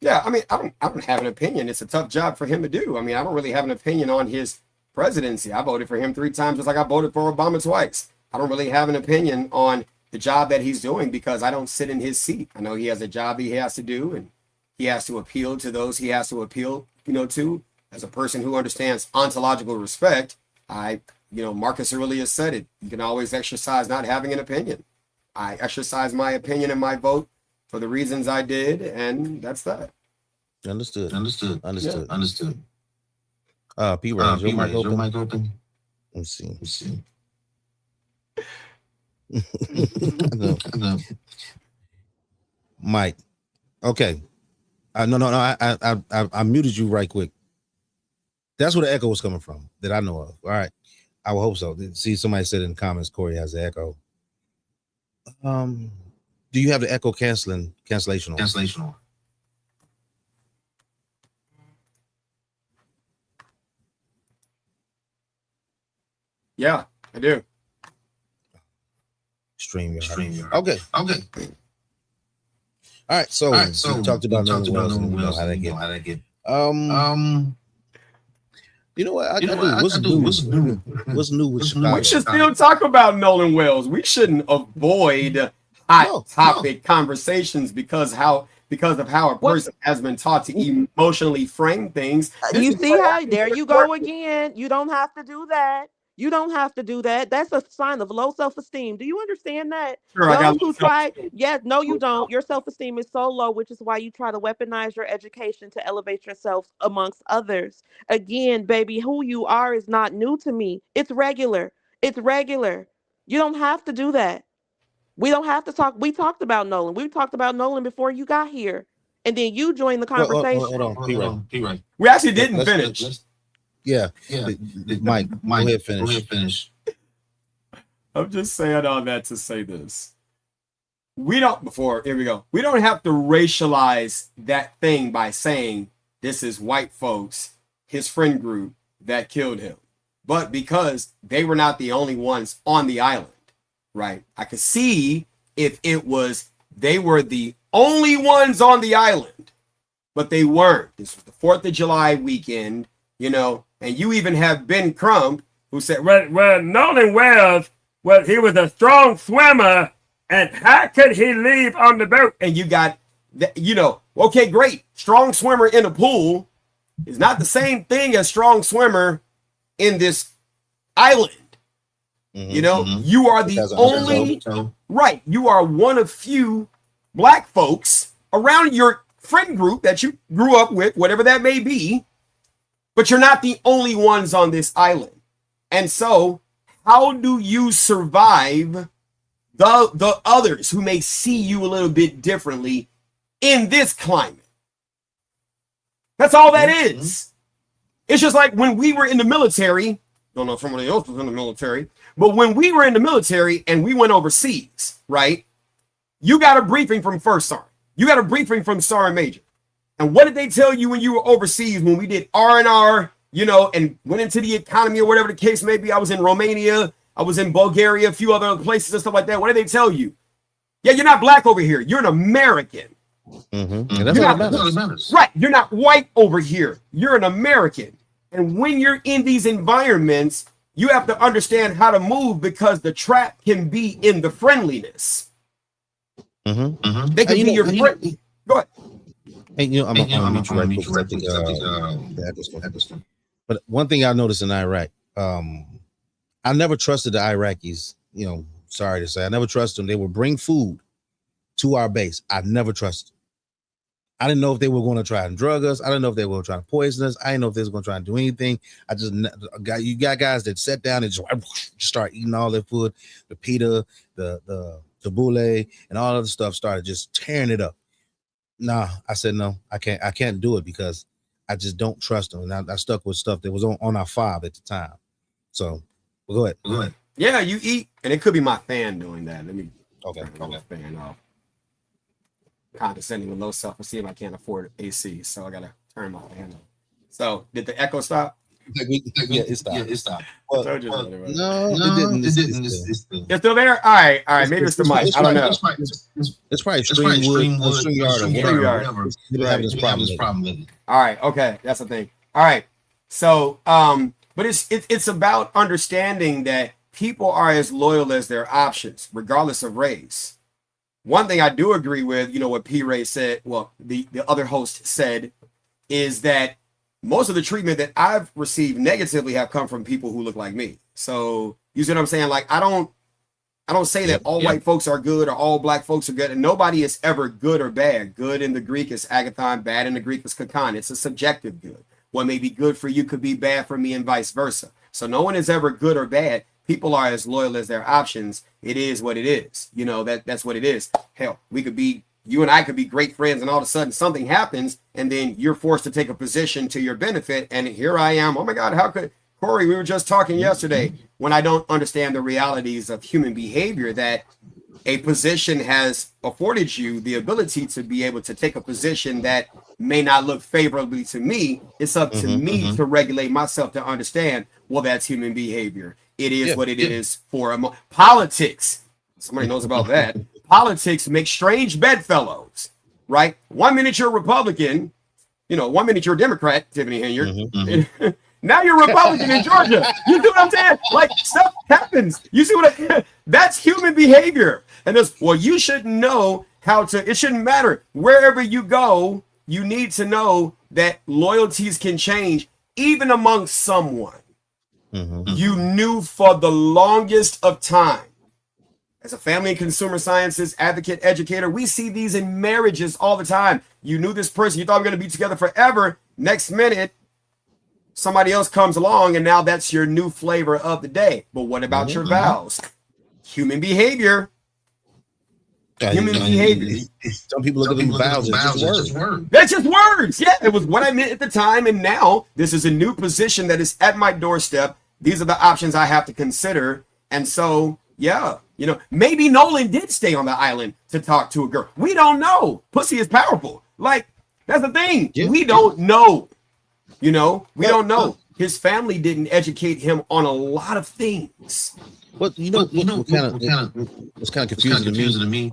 Yeah, I mean, I don't have an opinion. It's a tough job for him to do. I mean, I don't really have an opinion on his presidency. I voted for him 3 times, just like I voted for Obama twice. I don't really have an opinion on the job that he's doing because I don't sit in his seat. I know he has a job he has to do, and he has to appeal to those he has to appeal, to. As a person who understands ontological respect, Marcus Aurelius said it. You can always exercise not having an opinion. I exercise my opinion and my vote for the reasons I did, and that's that. Understood. P-Ray, is your mic open? Let's see. No. Mike. Okay. No. I muted you right quick. That's where the echo was coming from that I know of. All right. I will hope so. See, somebody said in the comments, Corey has the echo. Do you have the echo cancellation on? Cancellation on. Yeah, I do. StreamYard. Okay. All right. So we talked about Nolan Wells and how that get. You know what? I do. What's new with Chicago? We should still talk about Nolan Wells. We shouldn't avoid hot topic conversations because of how a person has been taught to emotionally frame things. You see how there you go again. You don't have to do that. That's a sign of low self-esteem. Do you understand that? Sure, Those who try, yes, no, you don't. Your self-esteem is so low, which is why you try to weaponize your education to elevate yourself amongst others. Again, baby, who you are is not new to me. It's regular. You don't have to do that. We don't have to talk. We talked about Nolan. We talked about Nolan before you got here. And then you joined the conversation. Hold on, We actually didn't finish. Yeah. Mike, go ahead, finish. I'm just saying all that to say this. We don't have to racialize that thing by saying this is white folks, his friend group that killed him. But because they were not the only ones on the island, right? I could see if it was they were the only ones on the island, but they weren't. This was the 4th of July weekend, and you even have Ben Crump who said, well, Nolan Wells, he was a strong swimmer, and how could he leave on the boat? And you got, okay, great. Strong swimmer in a pool is not the same thing as strong swimmer in this island. You are the only, right. You are one of few black folks around your friend group that you grew up with, whatever that may be, but you're not the only ones on this island. And so how do you survive the others who may see you a little bit differently in this climate? That's all that is. It's just like when we were in the military, don't know if somebody else was in the military, but when we were in the military and we went overseas, right? You got a briefing from First Sergeant. You got a briefing from Sergeant Major. And what did they tell you when you were overseas when we did R&R, and went into the economy or whatever the case may be? I was in Romania. I was in Bulgaria, a few other places and stuff like that. What did they tell you? Yeah, you're not black over here. You're an American. And that's all that matters. Right. You're not white over here. You're an American. And when you're in these environments, you have to understand how to move because the trap can be in the friendliness. Mm-hmm. They could be your friend. Go ahead. Hey, I'm gonna meet you right quick. The echo stuff. But one thing I noticed in Iraq, I never trusted the Iraqis. Sorry to say, I never trusted them. They would bring food to our base. I never trusted them. I didn't know if they were going to try and drug us. I didn't know if they were going to try to poison us. I didn't know if they was going to try and do anything. You got guys that sat down and just start eating all their food, the pita, the tabbouleh, and all other stuff. Started just tearing it up. Nah, I said no. I can't do it because I just don't trust them. And I stuck with stuff that was on our fob at the time. So, go ahead. Yeah, you eat, and it could be my fan doing that. Let me Okay. fan off. Condescending with low self-esteem. I can't afford AC, so I gotta turn my fan on. So, did the echo stop? Yeah, it stopped. Well, No, it didn't. It's still there. All right. Maybe it's the mic. I don't know. It's probably StreamYard or whatever. They're having this problem with it. All right. Okay, that's the thing. All right. So, but it's about understanding that people are as loyal as their options, regardless of race. One thing I do agree with, what P. Ray said, well, the other host said, is that most of the treatment that I've received negatively have come from people who look like me. So you see what I'm saying? Like, I don't say that all white folks are good or all black folks are good, and nobody is ever good or bad. Good in the Greek is agathon, bad in the Greek is kakon. It's a subjective good. What may be good for you could be bad for me and vice versa. So no one is ever good or bad. People are as loyal as their options. It is what it is. That's what it is. Hell, you and I could be great friends, and all of a sudden something happens, and then you're forced to take a position to your benefit. And here I am. Oh my God, how could Corey? We were just talking yesterday when I don't understand the realities of human behavior, that a position has afforded you the ability to be able to take a position that may not look favorably to me. It's up to me to regulate myself to understand, well, that's human behavior. It is what it is for politics. Somebody knows about that. Politics make strange bedfellows, right? 1 minute you're Republican, 1 minute you're a Democrat, Tiffany Henyard. Now you're Republican in Georgia. You see what I'm saying? Like, stuff happens. You see that's human behavior. And you should know it shouldn't matter. Wherever you go, you need to know that loyalties can change, even among someone you knew for the longest of time. As a family and consumer sciences advocate, educator, we see these in marriages all the time. You knew this person, you thought we were going to be together forever. Next minute, somebody else comes along, and now that's your new flavor of the day. But what about your vows? Human behavior. Human behavior. Some people look at them vows as just words. That's just words. Yeah, it was what I meant at the time, and now this is a new position that is at my doorstep. These are the options I have to consider. And so, maybe Nolan did stay on the island to talk to a girl. We don't know. Pussy is powerful. Like, that's the thing. Yeah. We don't know. We don't know. His family didn't educate him on a lot of things. What's kind of confusing to me.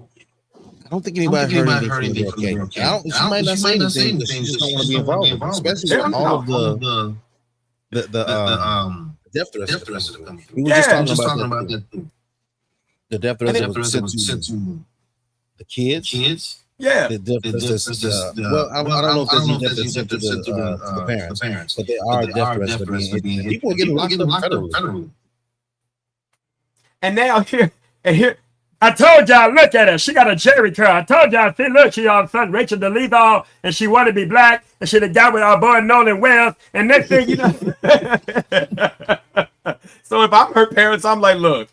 I don't think anybody heard anything from her. She might not say anything because she just don't want to be involved, especially with all of the death threats that are coming. We were just talking about the death threats that was sent to the kids. Yeah. I don't know if there's any death threats sent to the parents, but there are death threats that being people are getting locked up federally. And now here, I told y'all, look at her. She got a Jerry curl. I told y'all, see, look, she all of a sudden Rachel DeLethal, and she wanted to be black, and she got with our boy Nolan Wells, and next thing you know. So if I'm her parents, I'm like, look,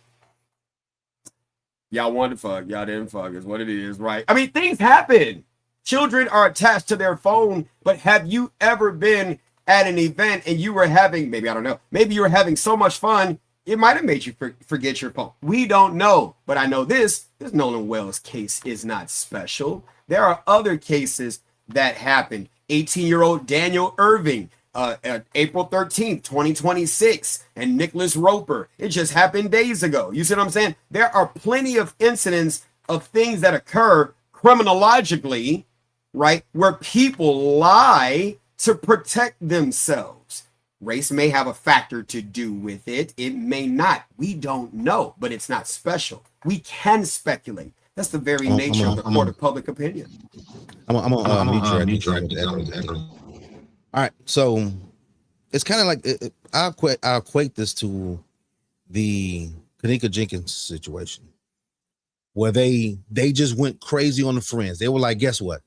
y'all wanted to fuck, y'all didn't fuck, is what it is, right? I mean, things happen. Children are attached to their phone, but have you ever been at an event and you were having, maybe you were having so much fun, it might have made you forget your phone. We don't know, but I know this Nolan Wells case is not special. There are other cases that happened. 18-year-old Daniel Irving, April 13th, 2026, and Nicholas Roper. It just happened days ago. You see what I'm saying? There are plenty of incidents of things that occur criminologically, right, where people lie to protect themselves. Race may have a factor to do with it. It may not. We don't know, but it's not special. We can speculate. That's the very I'm nature of the court of public opinion. I'm gonna mute you right there. All right, so it's kind of like I'll equate this to the Kanika Jenkins situation, where they just went crazy on the friends. They were like, guess what?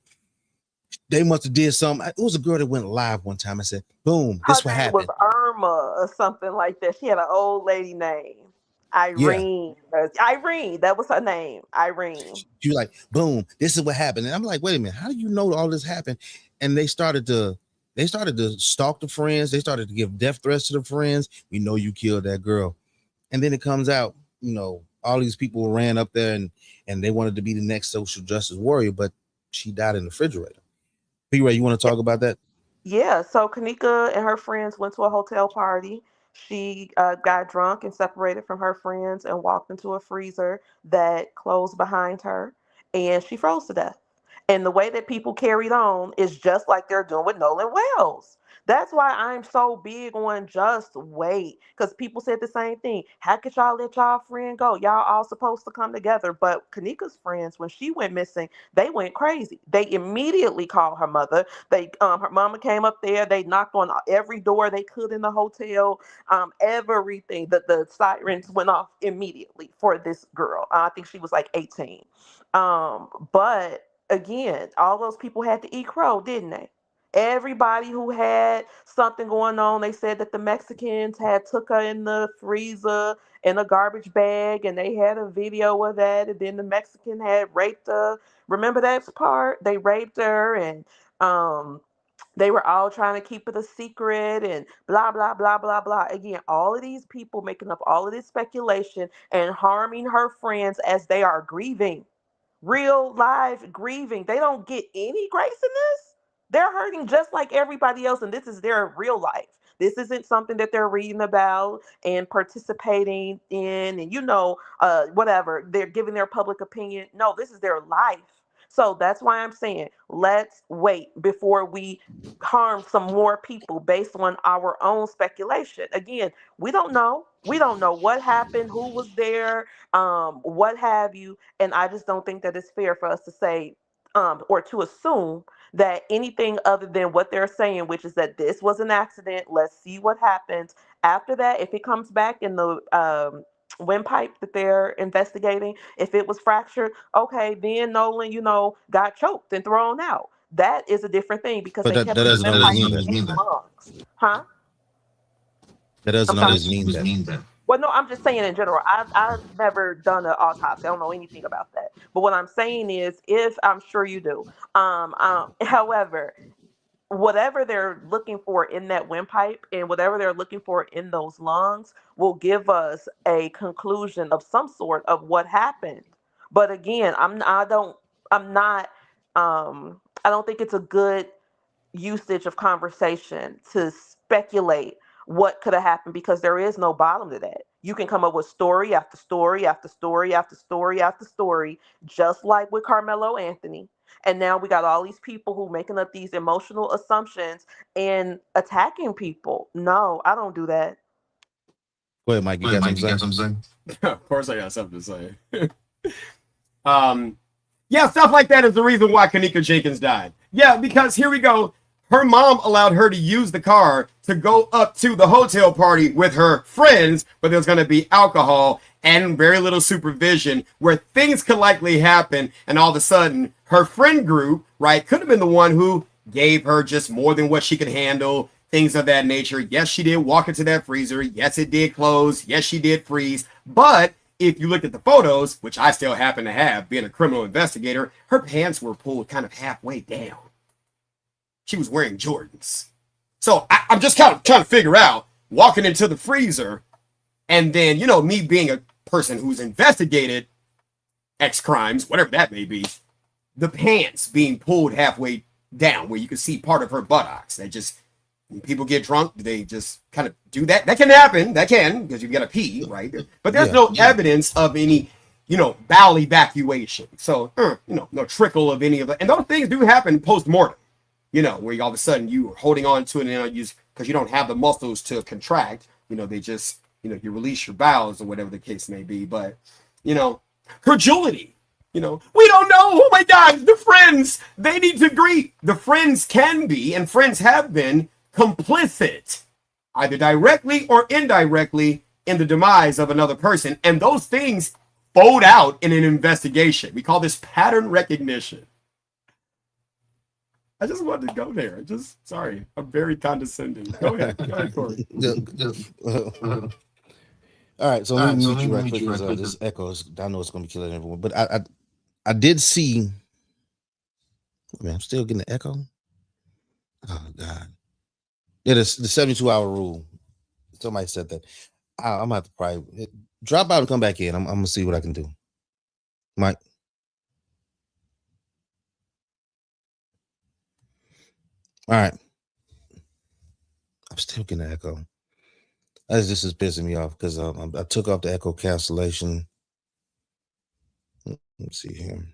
They must have did something. It was a girl that went live one time. I said, boom, this what Her name happened. was Irma or something like that. She had an old lady name. Irene. Irene. That was her name. Irene. She was like, boom, this is what happened. And I'm like, wait a minute, how do you know all this happened? And they started to stalk the friends. They started to give death threats to the friends. We know you killed that girl. And then it comes out, all these people ran up there and they wanted to be the next social justice warrior, but she died in the refrigerator. P-Ray, you want to talk about that? Yeah, so Kanika and her friends went to a hotel party. She got drunk and separated from her friends and walked into a freezer that closed behind her, and she froze to death. And the way that people carried on is just like they're doing with Nolan Wells. That's why I'm so big on just wait, because people said the same thing. How could y'all let y'all friend go? Y'all all supposed to come together. But Kanika's friends, when she went missing, they went crazy. They immediately called her mother. Her mama came up there. They knocked on every door they could in the hotel. Everything. The sirens went off immediately for this girl. I think she was like 18. But again, all those people had to eat crow, didn't they? Everybody who had something going on, they said that the Mexicans had took her in the freezer in a garbage bag, and they had a video of that. And then the Mexican had raped her. Remember that part? They raped her, and they were all trying to keep it a secret, and blah blah blah blah blah. Again, all of these people making up all of this speculation and harming her friends as they are grieving, real live grieving. They don't get any grace in this. They're hurting just like everybody else, and this is their real life. This isn't something that they're reading about and participating in, and whatever. They're giving their public opinion. No, this is their life. So that's why I'm saying let's wait before we harm some more people based on our own speculation. Again, we don't know. We don't know what happened, who was there, what have you. And I just don't think that it's fair for us to say or to assume that anything other than what they're saying, which is that this was an accident. Let's see what happens after that. If it comes back in the windpipe that they're investigating, if it was fractured, okay, then Nolan, got choked and thrown out. That is a different thing because But they that kept doesn't the always windpipe mean in that. his lungs. Huh? That doesn't I'm always sorry. mean that. Well, no, I'm just saying in general. I've never done an autopsy. I don't know anything about that. But what I'm saying is, if I'm sure you do. However, whatever they're looking for in that windpipe and whatever they're looking for in those lungs will give us a conclusion of some sort of what happened. But again, I'm not I don't think it's a good usage of conversation to speculate what could have happened because there is no bottom to that. You can come up with story after story after story after story after story, just like with Carmelo Anthony. And now we got all these people who making up these emotional assumptions and attacking people. No, I don't do that. Go ahead, Mike. You got something to say? Of course, I got something to say. Yeah, stuff like that is the reason why Kanika Jenkins died. Yeah, because here we go. Her mom allowed her to use the car to go up to the hotel party with her friends, but there's going to be alcohol and very little supervision where things could likely happen. And all of a sudden, her friend group, right, could have been the one who gave her just more than what she could handle, things of that nature. Yes, she did walk into that freezer. Yes, it did close. Yes, she did freeze. But if you look at the photos, which I still happen to have, being a criminal investigator, her pants were pulled kind of halfway down. She was wearing Jordans. So I'm just kind of trying to figure out, walking into the freezer, and then, me being a person who's investigated X crimes, whatever that may be, the pants being pulled halfway down where you can see part of her buttocks. They just, when people get drunk, they just kind of do that. That can happen. That can, because you've got to pee, right? But there's no evidence of any, bowel evacuation. So, no trickle of any of it. And those things do happen post-mortem, where all of a sudden you are holding on to it and because you don't have the muscles to contract, they just, you release your bowels or whatever the case may be. But, credulity. You know, we don't know. Oh my God, the friends, they need to agree. The friends can be, and friends have been, complicit, either directly or indirectly, in the demise of another person. And those things fold out in an investigation. We call this pattern recognition. I just wanted to go there. Sorry, I'm very condescending. Go ahead, Corey. All right, so let me mute you right quick because this echo is, I know it's going to be killing everyone. But I did see, man, I'm still getting the echo. Oh, God. Yeah, the 72-hour rule. Somebody said that. I'm going to have to probably drop out and come back in. I'm going to see what I can do. Mike. All right. I'm still getting the echo. This is pissing me off because I took off the echo cancellation. Let's see here.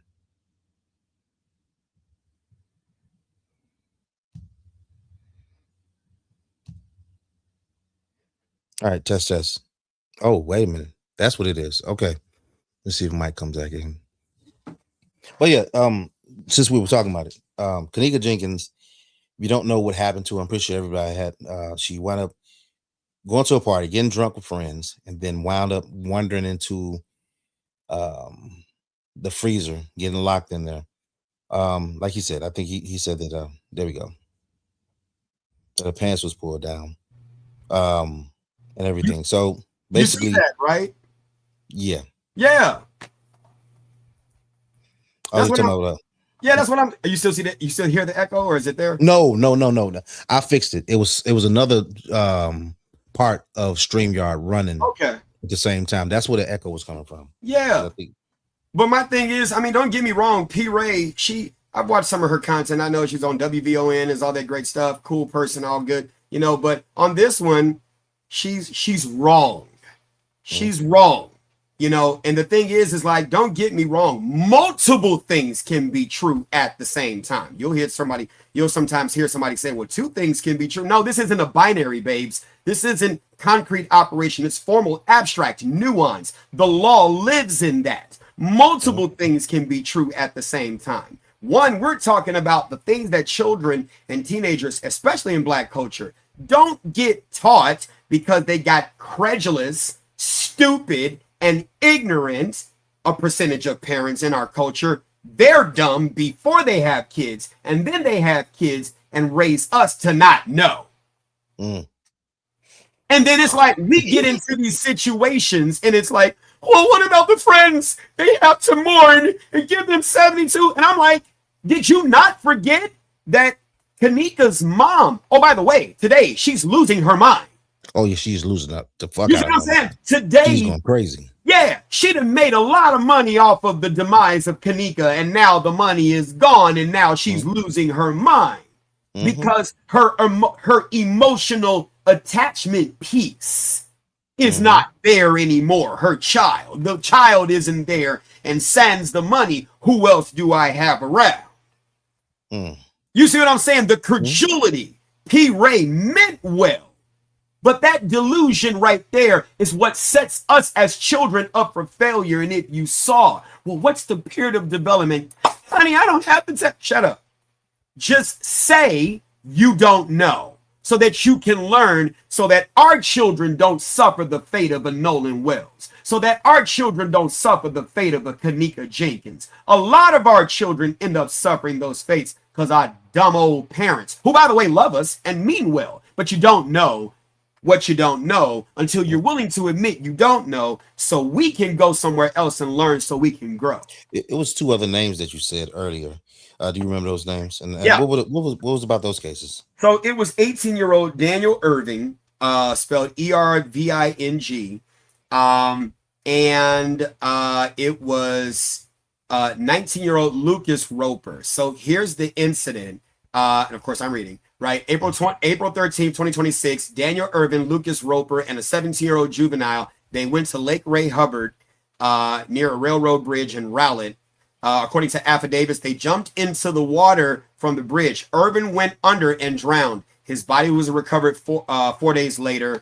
All right, test. Oh, wait a minute. That's what it is. Okay. Let's see if Mike comes back in. But yeah, since we were talking about it, Kenneka Jenkins, you don't know what happened to her. I'm pretty sure everybody had. She wound up going to a party, getting drunk with friends, and then wound up wandering into the freezer, getting locked in there. Like he said, I think he said that. There we go. That her pants was pulled down, and everything. So basically, you see that, right? Yeah. Yeah. Oh, you're talking about. Yeah, that's what I'm. You still see that? You still hear the echo, or is it there? No. I fixed it. It was another part of StreamYard running at the same time. That's where the echo was coming from. Yeah. But my thing is, I mean, don't get me wrong. P. Ray, I've watched some of her content. I know she's on WVON, is all that great stuff. Cool person, all good, you know. But on this one, she's wrong. She's wrong. You know, and the thing is like, don't get me wrong. Multiple things can be true at the same time. You'll sometimes hear somebody say, well, two things can be true. No, this isn't a binary, babes. This isn't concrete operation. It's formal, abstract, nuance. The law lives in that. Multiple things can be true at the same time. One, we're talking about the things that children and teenagers, especially in Black culture, don't get taught because they got credulous, stupid, and ignorant. A percentage of parents in our culture, they're dumb before they have kids, and then they have kids and raise us to not know. And then it's like we get into these situations and it's like, well, what about the friends? They have to mourn and give them 72. And I'm like, did you not forget that Kenneka's mom, oh, by the way, today she's losing her mind. Oh, yeah, she's losing up the fuck. You see what I'm saying? Today, she's going crazy. Yeah, she'd have made a lot of money off of the demise of Kenneka, and now the money is gone, and now she's losing her mind because her emotional attachment piece is not there anymore. The child isn't there, and sans the money, who else do I have around? You see what I'm saying? The credulity. P. Ray meant well. But that delusion right there is what sets us as children up for failure. And if you saw, well, what's the period of development? Honey, I don't have to shut up. Just say you don't know so that you can learn, so that our children don't suffer the fate of a Nolan Wells, so that our children don't suffer the fate of a Kenneka Jenkins. A lot of our children end up suffering those fates because our dumb old parents, who, by the way, love us and mean well, but you don't know what you don't know until you're willing to admit you don't know, so we can go somewhere else and learn so we can grow. It was two other names that you said earlier. Do you remember those names? And yeah. What was about those cases? So it was 18-year-old Daniel Irving, spelled Erving, and it was 19-year-old Lucas Roper. So here's the incident. And of course, I'm reading. Right, April 13th, 2026, Daniel Irvin, Lucas Roper, and a 17-year-old juvenile, they went to Lake Ray Hubbard near a railroad bridge in Rowlett. According to affidavits, they jumped into the water from the bridge. Irvin went under and drowned. His body was recovered 4 days later.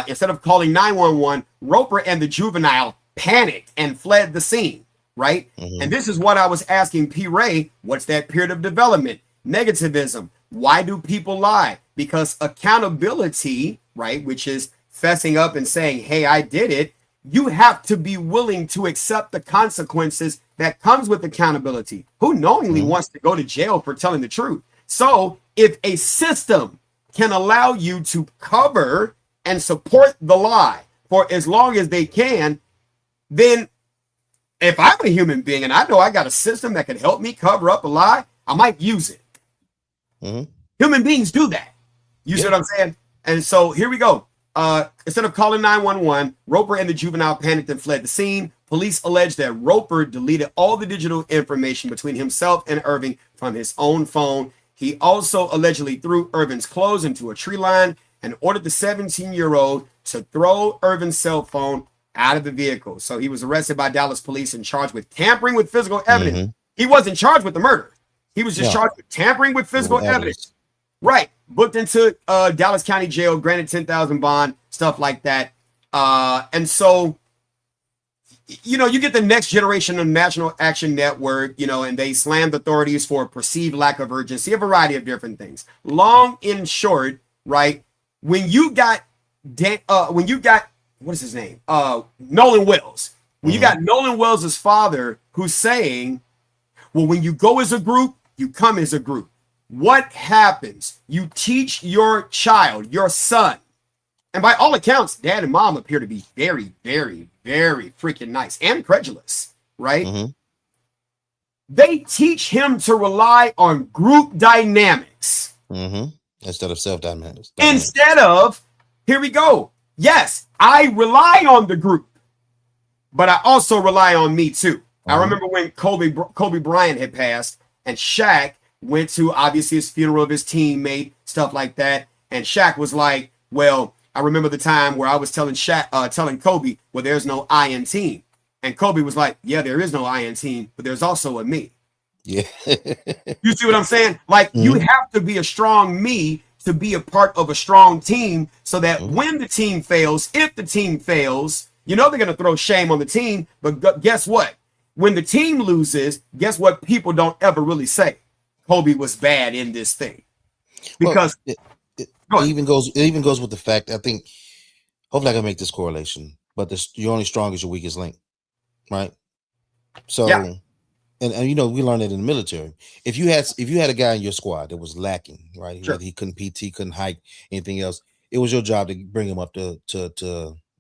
Instead of calling 911, Roper and the juvenile panicked and fled the scene. right? And this is what I was asking P. Ray, what's that period of development? Negativism. Why do people lie? Because accountability, right, which is fessing up and saying, hey, I did it, you have to be willing to accept the consequences that comes with accountability. Who knowingly wants to go to jail for telling the truth? So if a system can allow you to cover and support the lie for as long as they can, then if I'm a human being and I know I got a system that can help me cover up a lie, I might use it. Human beings do that. You see what I'm saying? And so here we go. Instead of calling 911, Roper and the juvenile panicked and fled the scene. Police allege that Roper deleted all the digital information between himself and Irving from his own phone. He also allegedly threw Irving's clothes into a tree line and ordered the 17-year-old to throw Irving's cell phone out of the vehicle. So he was arrested by Dallas police and charged with tampering with physical evidence. He wasn't charged with the murder. He was just charged with tampering with physical evidence. Right. Booked into Dallas County Jail, granted 10,000 bond, stuff like that. And so, you know, you get the next generation of National Action Network, you know, and they slammed authorities for perceived lack of urgency, a variety of different things. Long and short, right? When you got what is his name? Nolan Wells. When you got Nolan Wells' father who's saying, well, when you go as a group, you come as a group. What happens? You teach your child, your son, and by all accounts, dad and mom appear to be very, very, very freaking nice and credulous, right? They teach him to rely on group dynamics. Instead of self-dynamics. Instead of, here we go. Yes, I rely on the group, but I also rely on me too. I remember when Kobe Bryant had passed and Shaq went to obviously his funeral of his teammate, stuff like that. And Shaq was like, well, I remember the time where I was telling Kobe, well, there's no I in team. And Kobe was like, yeah, there is no I in team, but there's also a me. Yeah. You see what I'm saying? Like you have to be a strong me to be a part of a strong team so that when the team fails, if the team fails, you know, they're going to throw shame on the team. But guess what? When the team loses, guess what? People don't ever really say Kobe was bad in this thing because it even goes with the fact, I think, hopefully I can make this correlation, but you're only strong as your weakest link, right? So, and you know, we learned it in the military. If you had a guy in your squad that was lacking, right? Whether he couldn't PT, couldn't hike, anything else, it was your job to bring him up to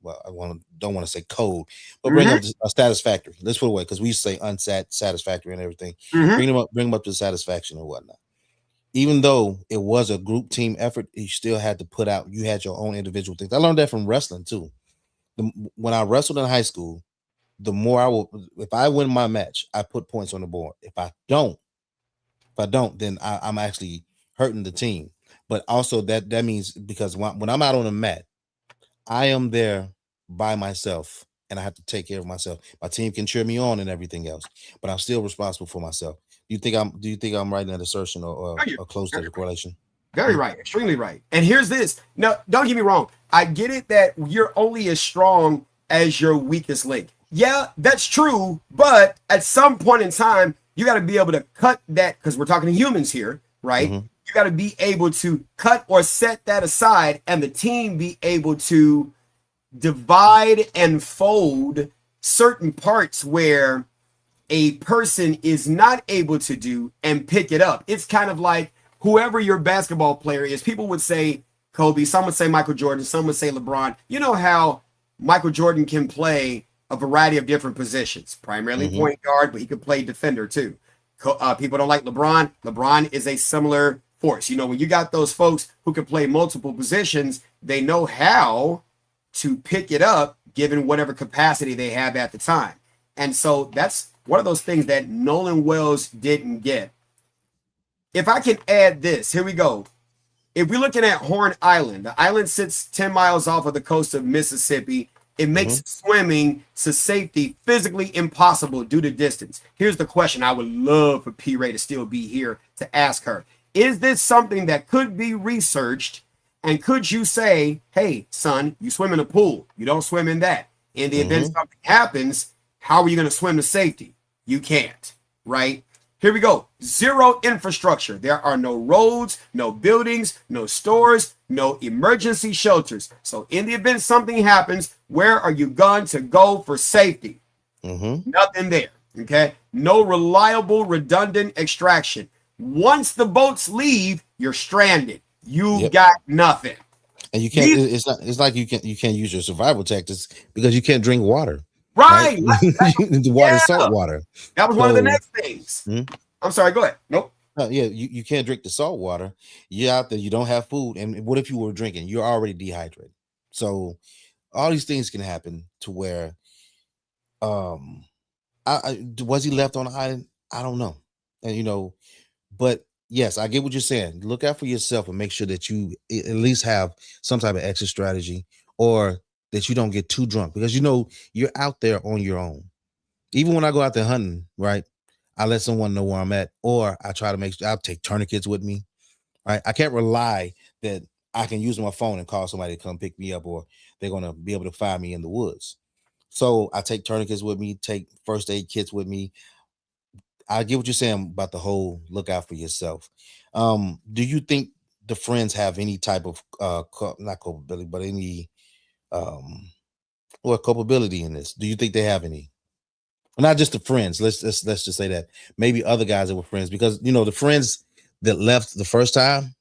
well, don't want to say code, but bring up a satisfactory. Let's put it away because we used to say unsatisfactory and everything. Bring him up to satisfaction or whatnot. Even though it was a group team effort, you still had to put out. You had your own individual things. I learned that from wrestling too. When I wrestled in high school, the more if I win my match, I put points on the board. If I don't, then I'm actually hurting the team. But also that means because when I'm out on the mat, I am there by myself and I have to take care of myself. My team can cheer me on and everything else, but I'm still responsible for myself. Do you think I'm right in that assertion or close to the correlation? Very right, extremely right. And here's this. No, don't get me wrong. I get it that you're only as strong as your weakest link. Yeah, that's true. But at some point in time, you got to be able to cut that because we're talking to humans here, right? You got to be able to cut or set that aside and the team be able to divide and fold certain parts where a person is not able to do and pick it up. It's kind of like whoever your basketball player is. People would say Kobe, some would say Michael Jordan, some would say LeBron. You know how Michael Jordan can play a variety of different positions, primarily point guard, but he could play defender too. People don't like LeBron. LeBron is a similar force. You know, when you got those folks who can play multiple positions, they know how to pick it up given whatever capacity they have at the time. And so that's one of those things that Nolan Wells didn't get. If I can add this, here we go. If we're looking at Horn Island, the island sits 10 miles off of the coast of Mississippi. It makes swimming to safety physically impossible due to distance. Here's the question I would love for P. Ray to still be here to ask her. Is this something that could be researched? And could you say, hey, son, you swim in a pool. You don't swim in that. In the event something happens, how are you going to swim to safety? You can't, right? Here we go. Zero infrastructure. There are no roads, no buildings, no stores, no emergency shelters. So in the event something happens, where are you going to go for safety? Nothing there. Okay. No reliable, redundant extraction. Once the boats leave, you're stranded. You got nothing. And you can't. It's like you can't use your survival tactics because you can't drink water. Right. The water is salt water. That was one of the next things. I'm sorry. Go ahead. Nope. Yeah, you can't drink the salt water. You're out there. You don't have food. And what if you were drinking? You're already dehydrated. So all these things can happen to where, was he left on the island? I don't know. And but yes, I get what you're saying. Look out for yourself and make sure that you at least have some type of exit strategy, or that you don't get too drunk, because you're out there on your own. Even when I go out there hunting, right? I let someone know where I'm at, or I try to make sure I'll take tourniquets with me. Right? I can't rely that I can use my phone and call somebody to come pick me up, or they're gonna be able to find me in the woods. So I take tourniquets with me, take first aid kits with me. I get what you're saying about the whole look out for yourself. Do you think the friends have any type of not culpability, but any culpability in this? Do you think they have any? Not just the friends. Let's just say that maybe other guys that were friends, because the friends that left the first time,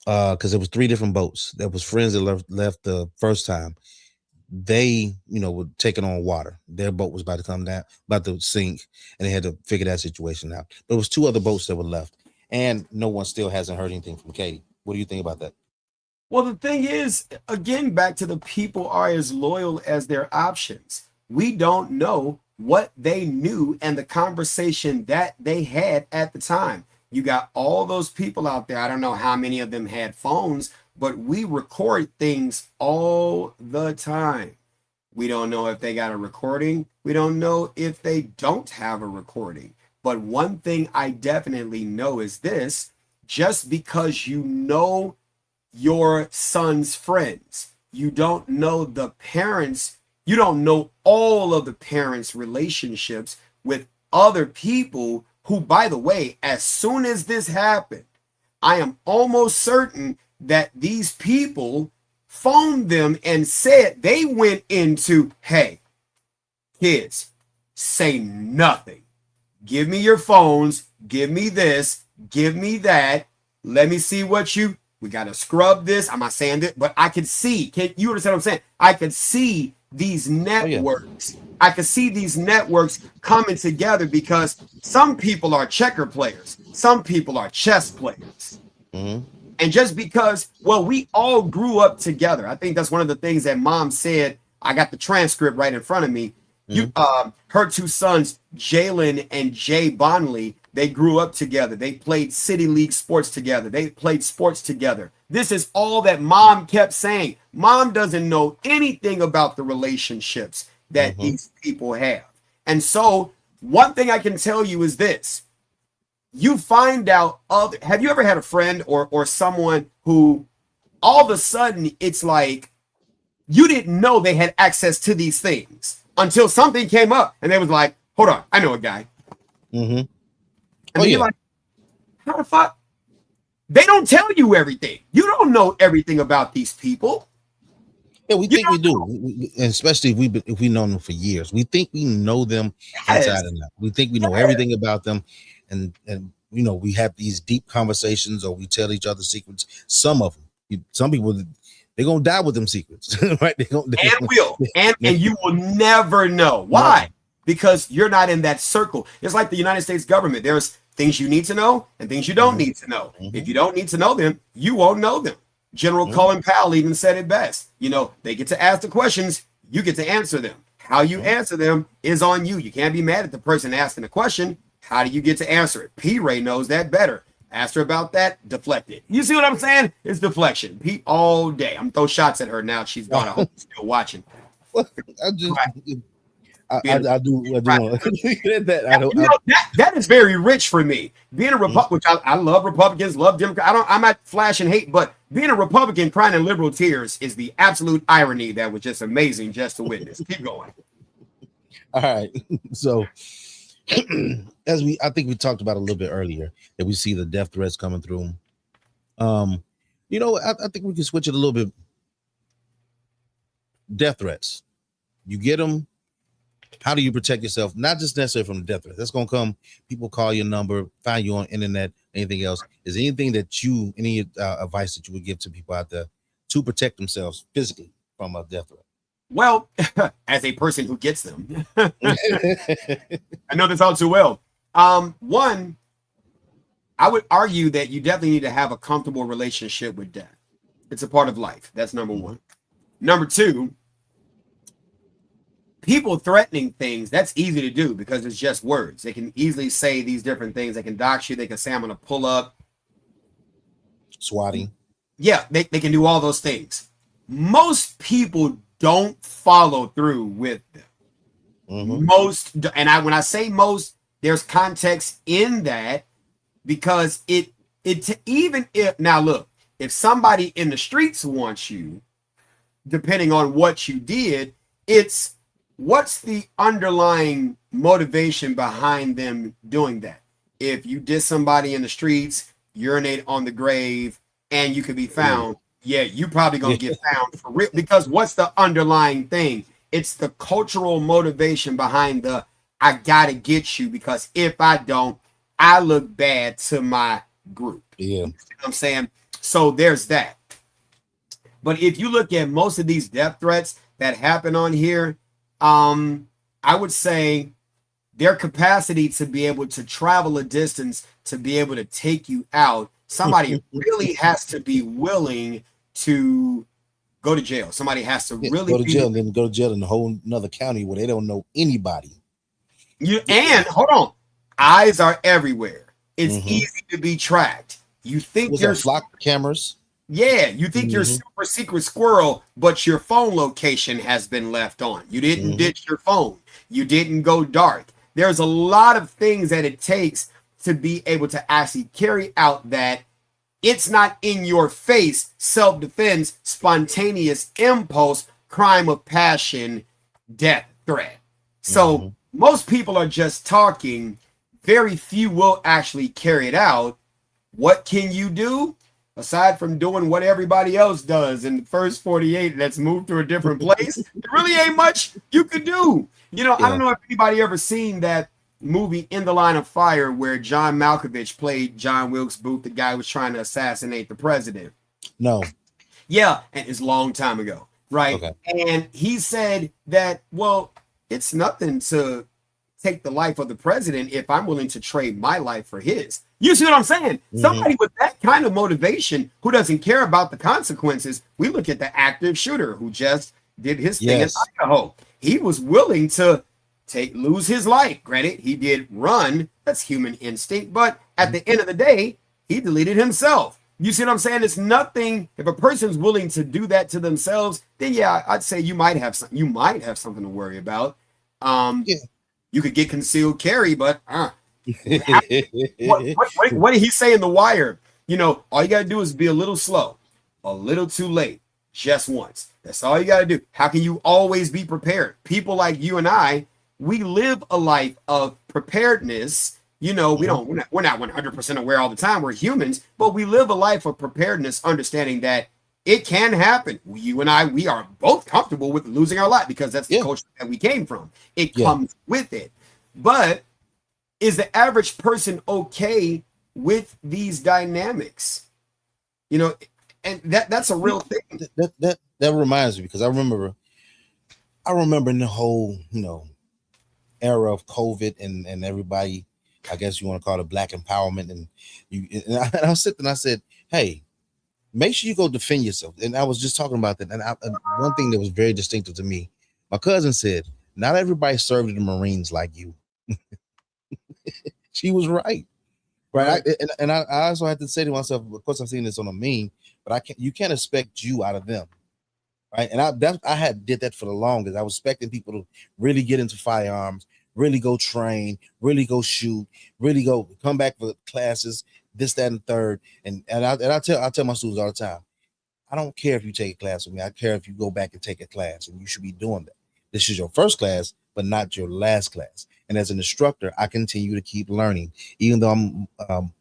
because there was 3 different boats. There was friends that left the first time. They, were taking on water. Their boat was about to come down, about to sink, and they had to figure that situation out. There was 2 other boats that were left, and no one still hasn't heard anything from Katie. What do you think about that? Well, the thing is, again, back to the people are as loyal as their options. We don't know what they knew and the conversation that they had at the time. You got all those people out there. I don't know how many of them had phones, but we record things all the time. We don't know if they got a recording. We don't know if they don't have a recording. But one thing I definitely know is this: just because you know your son's friends, you don't know the parents, you don't know all of the parents' relationships with other people who, by the way, as soon as this happened, I am almost certain that these people phoned them and said they went into, hey, kids, say nothing. Give me your phones. Give me this. Give me that. Let me see what we got to scrub this. I'm not saying that, but I could see. Can you understand what I'm saying? I could see these networks. I could see these networks coming together, because some people are checker players. Some people are chess players. And just because, we all grew up together. I think that's one of the things that Mom said. I got the transcript right in front of me. Her 2 sons, Jalen and Jay Bonley, they grew up together. They played City League sports together. They played sports together. This is all that Mom kept saying. Mom doesn't know anything about the relationships that these people have. And so one thing I can tell you is this: you find out have you ever had a friend or someone who all of a sudden it's like you didn't know they had access to these things until something came up and they was like, hold on, I know a guy. And you're like, how the fuck? They don't tell you everything. You don't know everything about these people. Yeah, we think we do, and especially if we know them for years. We think we know them inside and out. We think we know everything about them, and we have these deep conversations, or we tell each other secrets. Some of them, some people, they're gonna die with them secrets, right? And you will never know why, because you're not in that circle. It's like the United States government. There's things you need to know and things you don't need to know. If you don't need to know them, you won't know them. General Colin Powell even said it best. They get to ask the questions, you get to answer them. How you answer them is on you. You can't be mad at the person asking the question. How do you get to answer it? P. Ray knows that better. Asked her about that, deflected. You see what I'm saying? It's deflection. Pete all day. I'm throwing shots at her now. She's gone. I hope she's still watching. I do. That is very rich for me. Being a Republican, which I love Republicans, love Democrats. I'm not flashing hate, but being a Republican crying in liberal tears is the absolute irony that was just amazing just to witness. Keep going. All right. So I think we talked about a little bit earlier, that we see the death threats coming through. I think we can switch it a little bit. Death threats, you get them. How do you protect yourself? Not just necessarily from the death threat. That's gonna come. People call your number, find you on internet. Anything else? Is there anything that any advice that you would give to people out there to protect themselves physically from a death threat? Well, as a person who gets them, I know this all too well. One, I would argue that you definitely need to have a comfortable relationship with death. It's a part of life. That's number one. Number two, people threatening things, that's easy to do because it's just words. They can easily say these different things. They can dox you. They can say, I'm going to pull up. Swatting. Yeah, they can do all those things. Most people don't follow through with them. Mm-hmm. When I say most, there's context in that, because even if, now look, if somebody in the streets wants you, depending on what you did, it's what's the underlying motivation behind them doing that. If you did somebody in the streets, urinate on the grave, and you could be found, yeah, you probably gonna get found for real, because what's the underlying thing? It's the cultural motivation behind the, I gotta get you, because if I don't, I look bad to my group. Yeah. You know what I'm saying? So there's that. But if you look at most of these death threats that happen on here, I would say their capacity to be able to travel a distance to be able to take you out, somebody really has to be willing to go to jail. Somebody has to really go to jail, and then go to jail in a whole another county where they don't know anybody. And hold on, eyes are everywhere. It's easy to be tracked. You think you're flock cameras. Yeah, you think you're super secret squirrel, but your phone location has been left on. You didn't ditch your phone. You didn't go dark. There's a lot of things that it takes to be able to actually carry out that. It's not in your face, self-defense, spontaneous impulse, crime of passion, death threat. So most people are just talking. Very few will actually carry it out. What can you do? Aside from doing what everybody else does in the first 48 that's moved to a different place, there really ain't much you can do. You know, I don't know if anybody ever seen that movie In the Line of Fire where John Malkovich played John Wilkes Booth, the guy who was trying to assassinate the president. No. Yeah, and it's a long time ago, right? Okay. And he said that, well, it's nothing to take the life of the president if I'm willing to trade my life for his. You see what I'm saying? Somebody with that kind of motivation who doesn't care about the consequences. We look at the active shooter who just did his thing in Idaho. He was willing to lose his life. Granted, he did run. That's human instinct. But at the end of the day, he deleted himself. You see what I'm saying? It's nothing. If a person's willing to do that to themselves, then yeah, I'd say you might have something to worry about. You could get concealed carry, but what did he say in The Wire? You know, all you got to do is be a little slow, a little too late, just once. That's all you got to do. How can you always be prepared? People like you and I, we live a life of preparedness. You know, we're not 100% aware all the time. We're humans, but we live a life of preparedness, understanding that it can happen. You and I, we are both comfortable with losing our life because that's the culture that we came from. It comes with it. But is the average person okay with these dynamics? You know, and that's a real thing. That reminds me, because I remember in the whole, era of COVID and everybody, I guess you want to call it black empowerment, and I sit and I said, hey, make sure you go defend yourself. And I was just talking about that. And one thing that was very distinctive to me, my cousin said, not everybody served in the Marines like you. She was right. Right. I also had to say to myself, of course, I'm seeing this on a meme, but you can't expect you out of them. Right. And I did that for the longest. I was expecting people to really get into firearms, really go train, really go shoot, really go come back for classes, this, that, and the third. And I tell my students all the time, I don't care if you take a class with me. I care if you go back and take a class, and you should be doing that. This is your first class. but not your last class. And as an instructor, I continue to keep learning, even though I'm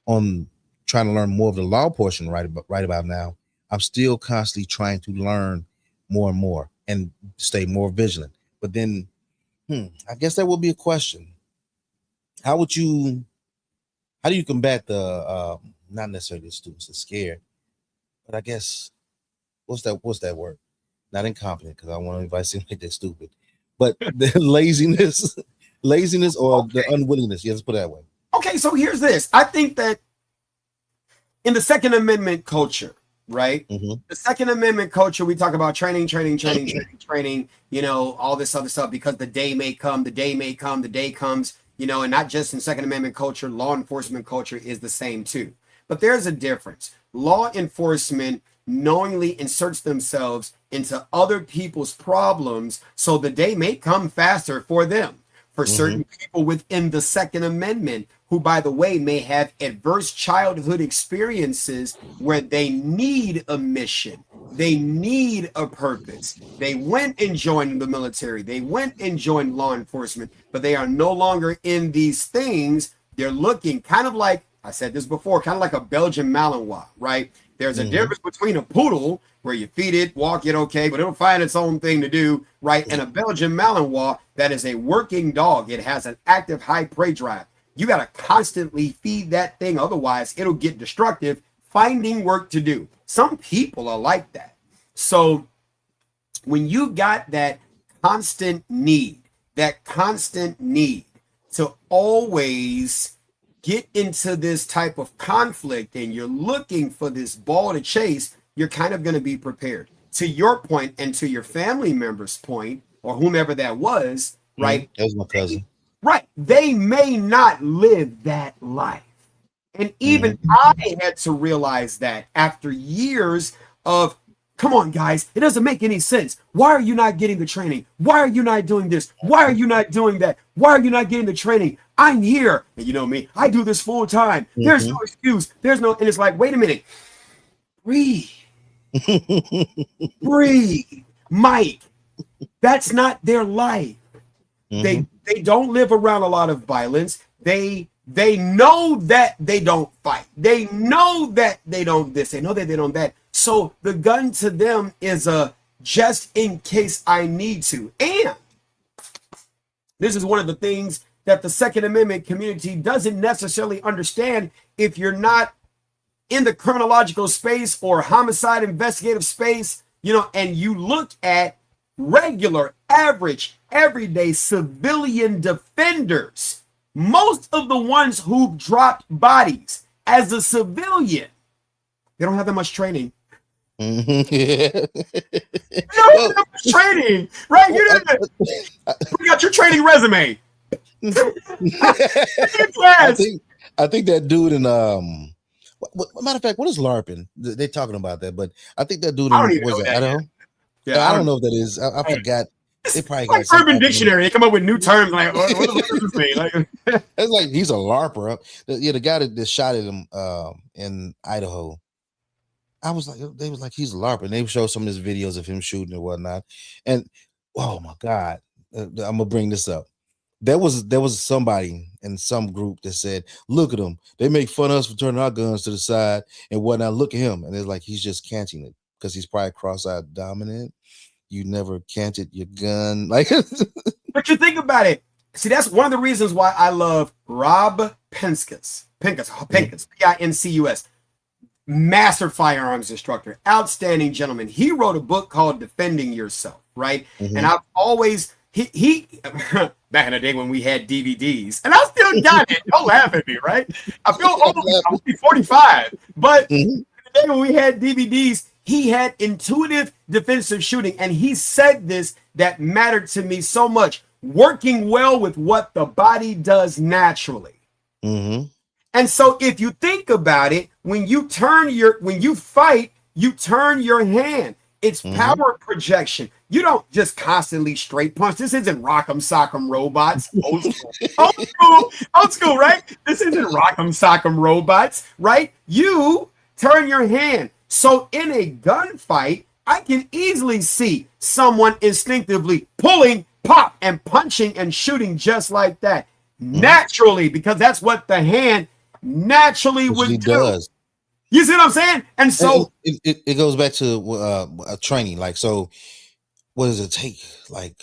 on trying to learn more of the law portion right about now. I'm still constantly trying to learn more and more and stay more vigilant. But then, I guess that will be a question. How do you combat the not necessarily the students are scared, but I guess what's that word? Not incompetent, because I want to invite seem like they're stupid, but the laziness or the unwillingness. Yeah, let's put it that way. Okay, so here's this. I think that in the Second Amendment culture, right? Mm-hmm. The Second Amendment culture, we talk about training, you know, all this other stuff, because the day may come, the day comes, you know, and not just in Second Amendment culture, law enforcement culture is the same too. But there's a difference. Law enforcement knowingly inserts themselves into other people's problems, so the day may come faster for them. For certain people within the Second Amendment, who, by the way, may have adverse childhood experiences where they need a mission, they need a purpose. They went and joined the military, they went and joined law enforcement, but they are no longer in these things. They're looking kind of like, I said this before, kind of like a Belgian Malinois, right? There's a difference between a poodle, where you feed it, walk it, okay, but it'll find its own thing to do, right? And a Belgian Malinois that is a working dog. It has an active high prey drive. You got to constantly feed that thing, otherwise it'll get destructive, finding work to do. Some people are like that. So when you got that constant need to always get into this type of conflict, and you're looking for this ball to chase, you're kind of going to be prepared. To your point, and to your family member's point, or whomever that was, right? That was my cousin. Right. They may not live that life. And even I had to realize that after years of, come on, guys, it doesn't make any sense. Why are you not getting the training? Why are you not doing this? Why are you not doing that? Why are you not getting the training? I'm here. And you know me, I do this full time. There's no excuse. And it's like, wait a minute. Breathe. Breathe. Mike, that's not their life. They don't live around a lot of violence. They know that they don't fight. They know that they don't this. They know that they don't that. So the gun to them is a just in case I need to. And this is one of the things that the Second Amendment community doesn't necessarily understand. If you're not in the criminological space or homicide investigative space, you know, and you look at regular, average, everyday civilian defenders, most of the ones who've dropped bodies as a civilian, they don't have that much training. You don't have that much training, right? You got your training resume. I think that dude in matter of fact, what is LARPing? They're talking about that, but I think that dude in Idaho. Yeah, I don't know what that is. I forgot. They probably like got Urban Dictionary. They come up with new terms like what does this mean? Like, it's like he's a LARPer. Yeah, the guy that shot at him in Idaho. I was like, they was like, he's a LARPer. And they showed some of his videos of him shooting and whatnot. And oh my God, I'm gonna bring this up. There was somebody in some group that said, look at them. They make fun of us for turning our guns to the side and whatnot. Look at him. And it's like he's just canting it because he's probably cross-eyed dominant. You never canted your gun. Like but you think about it. See, that's one of the reasons why I love Rob Pincus, Pincus, master firearms instructor, outstanding gentleman. He wrote a book called Defending Yourself, right? And I've always he back in the day when we had DVDs, and I still got it. Don't laugh at me, right? I feel old. I'm 45, but in the day when we had DVDs, he had intuitive defensive shooting, and he said this that mattered to me so much: working well with what the body does naturally. And so, if you think about it, when you fight, you turn your hand. It's power projection. You don't just constantly straight punch. This isn't Rock'em Sock'em Robots. Old school, right? This isn't Rock'em Sock'em Robots, right? You turn your hand. So in a gunfight, I can easily see someone instinctively pulling pop, and punching and shooting just like that. Naturally, because that's what the hand naturally would do. Does. You see what I'm saying? And so it goes back to training. Like, so what does it take? Like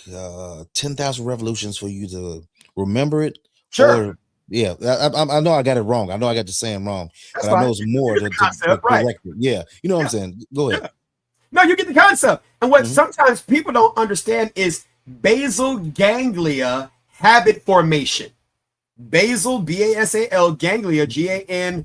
10,000 revolutions for you to remember it? Sure. Or, yeah, I know I got it wrong. I know I got the saying wrong. That's but fine. I know it's more to right. correct it. Yeah, you know what I'm saying? Go ahead. Yeah. No, you get the concept. And what sometimes people don't understand is basal ganglia habit formation. Basal, B-A-S-A-L, ganglia, G-A-N-G-A-L-I-A,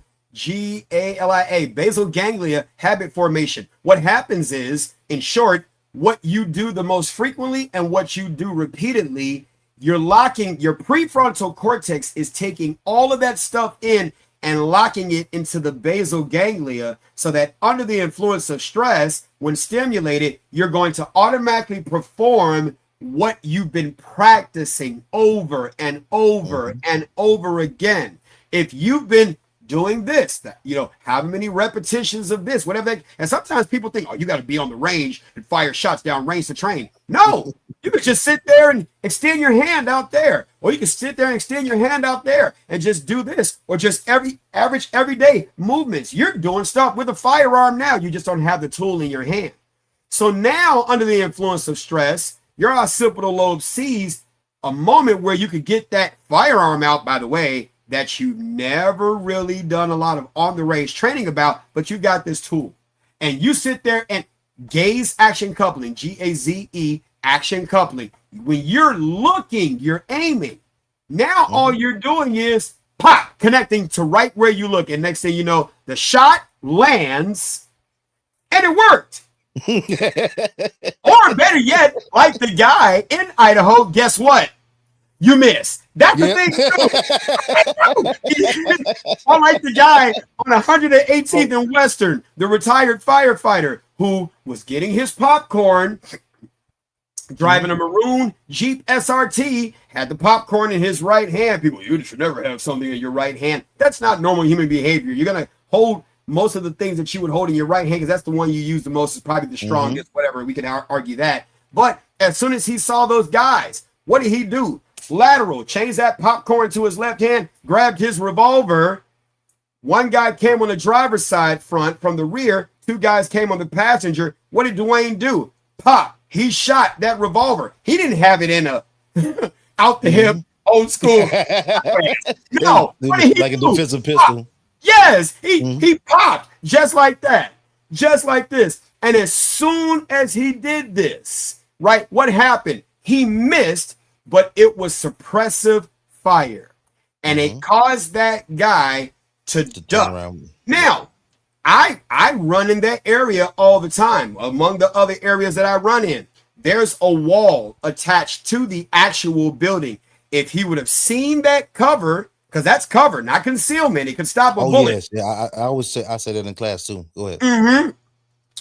basal ganglia habit formation. What happens is, in short, what you do the most frequently and what you do repeatedly, you're locking, your prefrontal cortex is taking all of that stuff in and locking it into the basal ganglia so that under the influence of stress, when stimulated, you're going to automatically perform what you've been practicing over and over and over again. If you've been doing this, that, you know, how many repetitions of this, whatever. And sometimes people think, oh, you got to be on the range and fire shots down range to train. No, you could just sit there and extend your hand out there, or you can sit there and extend your hand out there and just do this, or just average everyday movements. You're doing stuff with a firearm now. You just don't have the tool in your hand. So now, under the influence of stress, your occipital lobe sees a moment where you could get that firearm out, by the way, that you've never really done a lot of on the range training about, but you got this tool. And you sit there and gaze action coupling, G-A-Z-E, action coupling. When you're looking, you're aiming. Now all you're doing is pop, connecting to right where you look. And next thing you know, the shot lands and it worked. Or better yet, like the guy in Idaho, guess what? You miss. That's the thing too. Or like the guy on 118th and Western, the retired firefighter who was getting his popcorn, driving a maroon Jeep SRT, had the popcorn in his right hand. People, you should never have something in your right hand. That's not normal human behavior. You're going to hold most of the things that you would hold in your right hand because that's the one you use the most, is probably the strongest, whatever. We can argue that. But as soon as he saw those guys, what did he do? Lateral, changed that popcorn to his left hand, grabbed his revolver. One guy came on the driver's side front from the rear. Two guys came on the passenger. What did Dwayne do? Pop. He shot that revolver. He didn't have it in a out the hip, old school. No, what did he like do? A defensive pistol. Yes, he popped just like that, just like this. And as soon as he did this, right, what happened? He missed, but it was suppressive fire, and it caused that guy to duck. Now, I run in that area all the time. Among the other areas that I run in, there's a wall attached to the actual building. If he would have seen that cover, because that's cover, not concealment, it could stop a bullet. Yes, yeah, I always say that in class too. Go ahead.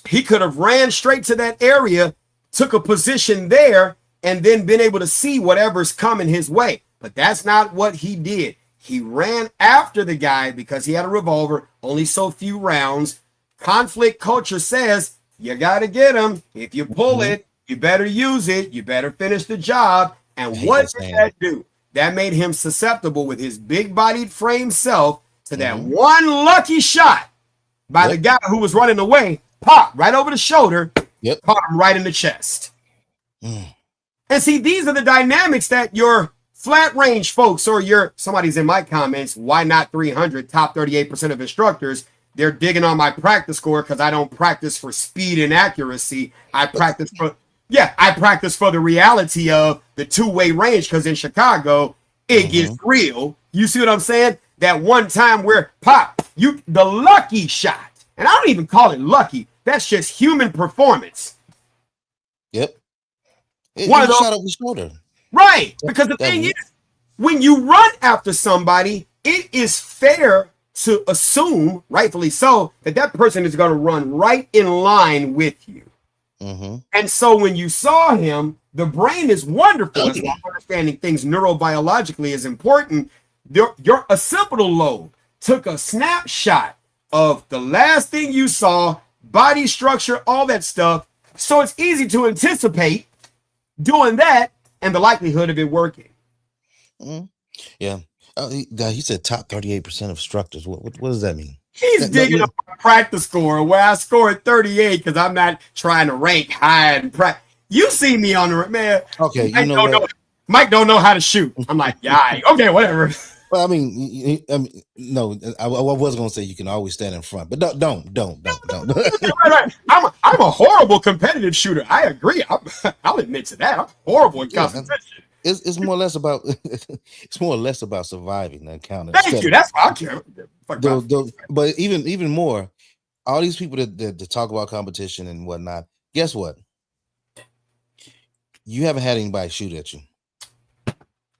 He could have ran straight to that area, took a position there, and then been able to see whatever's coming his way. But that's not what he did. He ran after the guy because he had a revolver, only so few rounds. Conflict culture says you got to get him. If you pull it, you better use it. You better finish the job. And what did that do? That made him susceptible with his big-bodied frame self to that one lucky shot by the guy who was running away. Pop right over the shoulder, caught him right in the chest. And see, these are the dynamics that your flat range folks, or somebody's in my comments, why not 300, top 38% of instructors, they're digging on my practice score because I don't practice for speed and accuracy. I practice for the reality of the two-way range, because in Chicago, it gets real. You see what I'm saying? That one time where pop, the lucky shot, and I don't even call it lucky, that's just human performance. One of those shot over the shoulder. Right. Because the thing is, when you run after somebody, it is fair to assume, rightfully so, that person is going to run right in line with you. And so when you saw him, the brain is wonderful. That's why understanding things neurobiologically is important. Your occipital lobe took a snapshot of the last thing you saw, body structure, all that stuff. So it's easy to anticipate doing that. and the likelihood of it working. Mhm. Yeah. He said top 38% of instructors. What does that mean? He's digging up a practice score where I scored 38 because I'm not trying to rank high and practice. You see me on the man. Okay, you know what? Mike don't know how to shoot. I'm like, yeah, okay, whatever. Well, I mean, no, I was gonna say you can always stand in front, but don't. Right. I'm a horrible competitive shooter. I agree. I'll admit to that. I'm horrible in competition. It's more or less about it's more or less about surviving than counting. Thank you. That's what I care. But even more, all these people that talk about competition and whatnot. Guess what? You haven't had anybody shoot at you.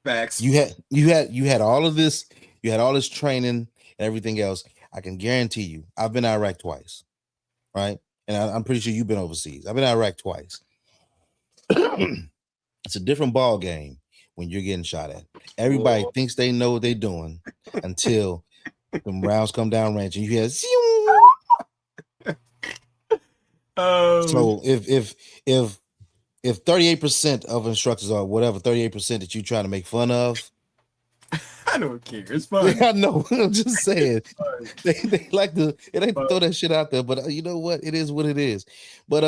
Facts. You had all of this. You had all this training and everything else. I can guarantee you. I've been to Iraq twice, right? And I'm pretty sure you've been overseas. I've been to Iraq twice. It's a different ball game when you're getting shot at. Everybody thinks they know what they're doing until the rounds come down range and you hear. So if 38% of instructors are whatever 38% that you try to make fun of, I don't care. It's fun. I know. I'm just saying they like to throw that shit out there, but you know what? It is what it is. But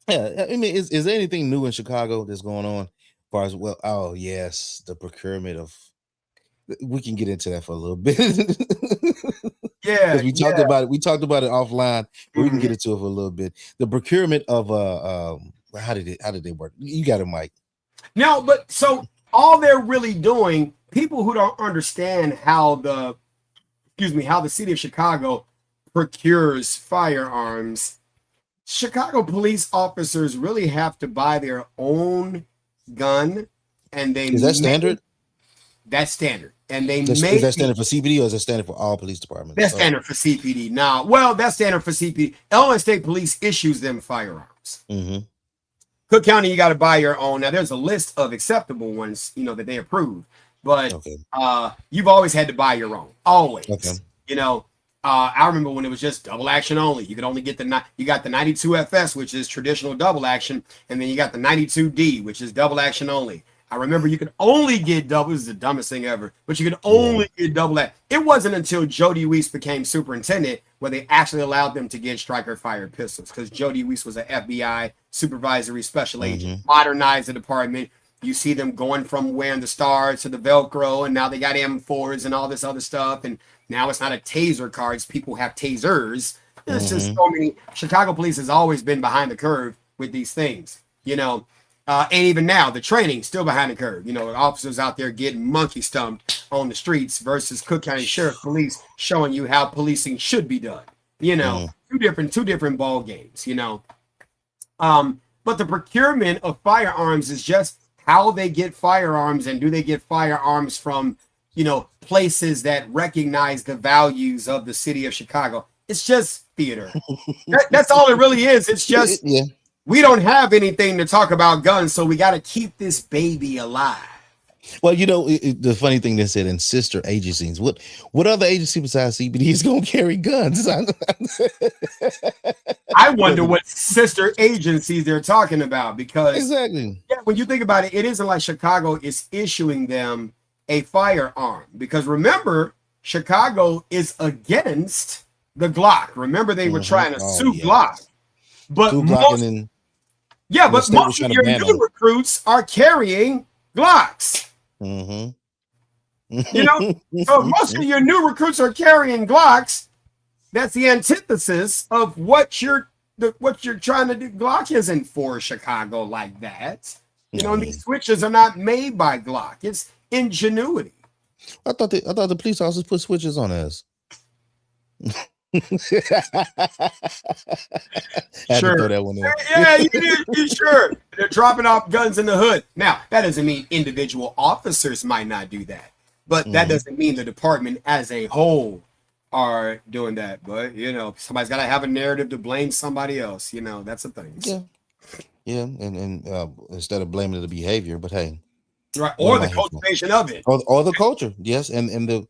yeah, I mean, is there anything new in Chicago that's going on? As far as well, oh yes, the procurement of. We can get into that for a little bit. Yeah, we talked about it. We talked about it offline, but we can get into it for a little bit. The procurement of how did they work? You got it, Mike. No, but so all they're really doing, people who don't understand how the city of Chicago procures firearms, Chicago police officers really have to buy their own gun, and is that standard? That's standard, and is that standard for CPD or is that standard for all police departments? That's standard for CPD. Now, well, that's standard for CPD. Illinois State Police issues them firearms. Mm-hmm. Cook County, you got to buy your own. Now, there's a list of acceptable ones, that they approve, but you've always had to buy your own. Always. Okay. I remember when it was just double action only. You could only get you got the 92FS, which is traditional double action, and then you got the 92D, which is double action only. I remember you could only get double. This is the dumbest thing ever, but you could only get double that. It wasn't until Jody Weiss became superintendent where they actually allowed them to get striker fired pistols, because Jody Weiss was an FBI supervisory special agent, modernized the department. You see them going from wearing the stars to the Velcro, and now they got M4s and all this other stuff. And now it's not a taser cards. People have tasers. There's just so many. Chicago police has always been behind the curve with these things, and even now, the training still behind the curve. Officers out there getting monkey stumped on the streets versus Cook County Sheriff Police showing you how policing should be done. Two different ball games. But the procurement of firearms is just how they get firearms, and do they get firearms from places that recognize the values of the city of Chicago? It's just theater. That's all it really is. It's just. We don't have anything to talk about guns, so we got to keep this baby alive. Well, the funny thing they said in sister agencies, what other agency besides CPD is going to carry guns? I wonder what sister agencies they're talking about, because exactly. Yeah, when you think about it, it isn't like Chicago is issuing them a firearm, because remember, Chicago is against the Glock. Remember, they were trying to sue Glock. But most of your new recruits are carrying Glocks. So most of your new recruits are carrying Glocks. That's the antithesis of what you're trying to do. Glock isn't for Chicago like that. These switches are not made by Glock. It's ingenuity. I thought the police officers put switches on us. Sure. Throw that one in. Yeah, you sure. They're dropping off guns in the hood. Now, that doesn't mean individual officers might not do that, but that doesn't mean the department as a whole are doing that. But somebody's got to have a narrative to blame somebody else. That's the thing. Yeah, and instead of blaming the behavior, but hey, right, or the cultivation of it, or the culture. Yes, and the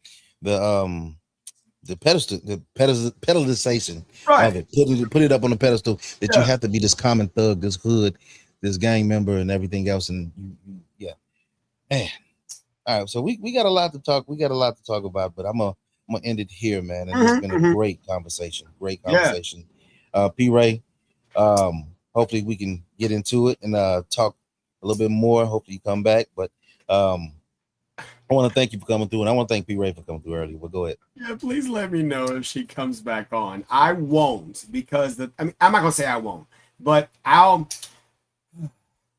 pedestalization of it, put it up on the pedestal that you have to be this common thug, this hood this gang member and everything else. And yeah, man. All right, so we got a lot to talk. We got a lot to talk about, but I'm gonna end it here, man. And it's been a great conversation. Great conversation. P. Ray, hopefully we can get into it and talk a little bit more. Hopefully you come back. But I want to thank you for coming through, and I want to thank P. Ray for coming through early. Well, go ahead. Yeah, please let me know if she comes back on. I won't, because I'm not gonna say I won't, but I'll.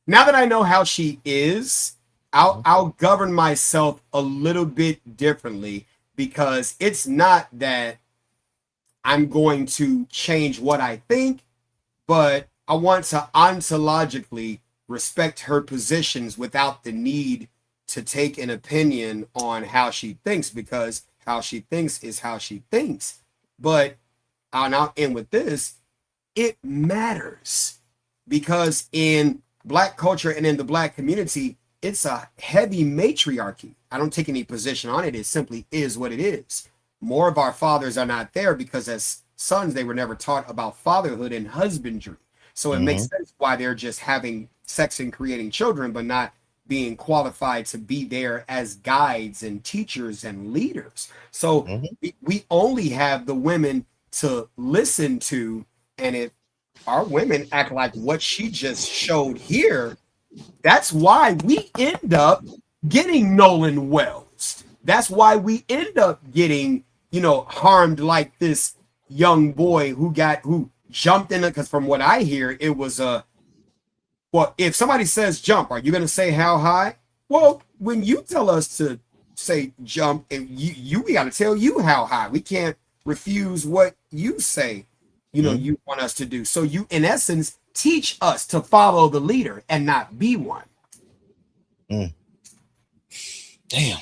Now that I know how she is, I'll govern myself a little bit differently, because it's not that I'm going to change what I think, but I want to ontologically respect her positions without the need to take an opinion on how she thinks, because how she thinks is how she thinks. But I'll end with this. It matters, because in Black culture and in the Black community, it's a heavy matriarchy. I don't take any position on it. It simply is what it is. More of our fathers are not there because as sons, they were never taught about fatherhood and husbandry. So it makes sense why they're just having sex and creating children, but not being qualified to be there as guides and teachers and leaders. So we only have the women to listen to. And if our women act like what she just showed here, that's why we end up getting Nolan Wells. That's why we end up getting, harmed like this young boy who jumped in it. Because from what I hear, it was well, if somebody says jump, are you going to say how high? Well, when you tell us to say jump, and we got to tell you how high. We can't refuse what you say, you want us to do. So you, in essence, teach us to follow the leader and not be one. Damn.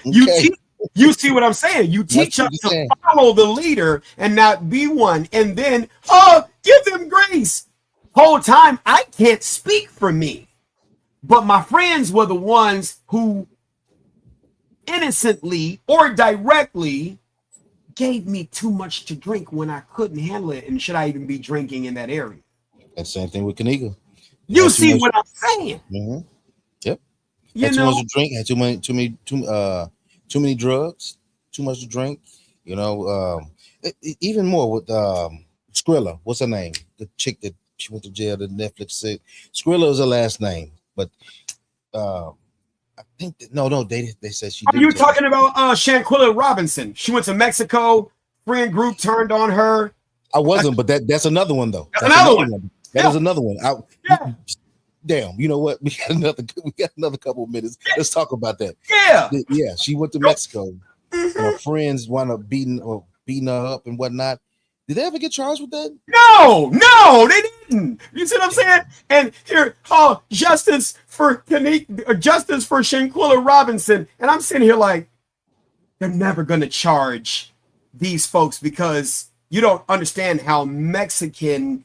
You see what I'm saying? You teach us to follow the leader and not be one. And then, give them grace. Whole time, I can't speak for me. But my friends were the ones who innocently or directly gave me too much to drink when I couldn't handle it. And should I even be drinking in that area? And same thing with Kaniga. You see what I'm saying? Yep. Had too much to drink. Had too many drugs. Too much to drink. Even more with Skrilla. What's her name? The chick that she went to jail. The Netflix said Skrilla is her last name, but I think they said she. Are you talking about Shanquilla Robinson? She went to Mexico. Friend group turned on her. I wasn't, but that's another one though. That's another one. That is another one. Damn, you know what? We got another couple of minutes. Let's talk about that. Yeah. She went to Mexico. And her friends wound up beating her up and whatnot. Did they ever get charged with that? No, they didn't. You see what I'm saying? And here, justice for Shanquilla Robinson. And I'm sitting here like, they're never gonna charge these folks because you don't understand how Mexican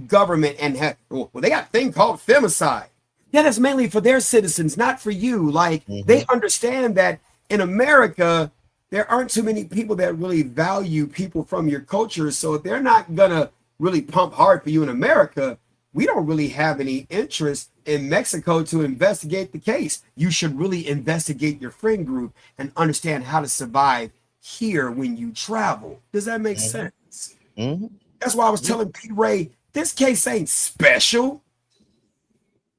government they got a thing called femicide. Yeah, that's mainly for their citizens, not for you. Like they understand that in America, there aren't too many people that really value people from your culture. So if they're not gonna really pump hard for you in America, we don't really have any interest in Mexico to investigate the case. You should really investigate your friend group and understand how to survive here when you travel. Does that make sense? That's why I was telling P. Ray, this case ain't special.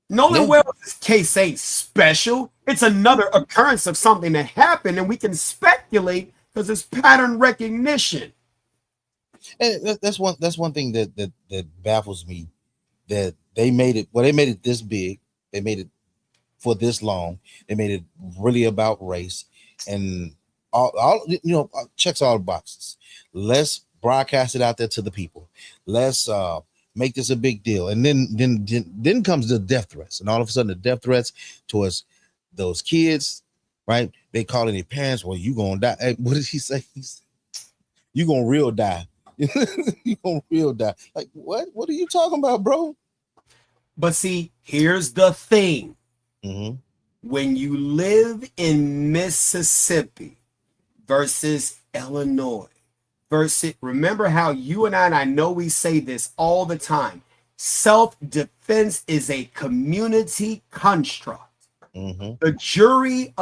Nolan Wells' case ain't special. It's another occurrence of something that happened, and we can speculate because it's pattern recognition. And that's one thing that baffles me, that they made it this big. They made it for this long. They made it really about race, and all checks all the boxes. Let's broadcast it out there to the people. Let's make this a big deal. And then comes the death threats, and all of a sudden the death threats towards those kids, right? They calling their parents, well, you gonna die. Hey, what did he say? You gonna real die. You gonna real die. Like, what are you talking about, bro? But see, here's the thing. When you live in Mississippi versus Illinois, remember how you and I know we say this all the time, self-defense is a community construct. Mm-hmm. The jury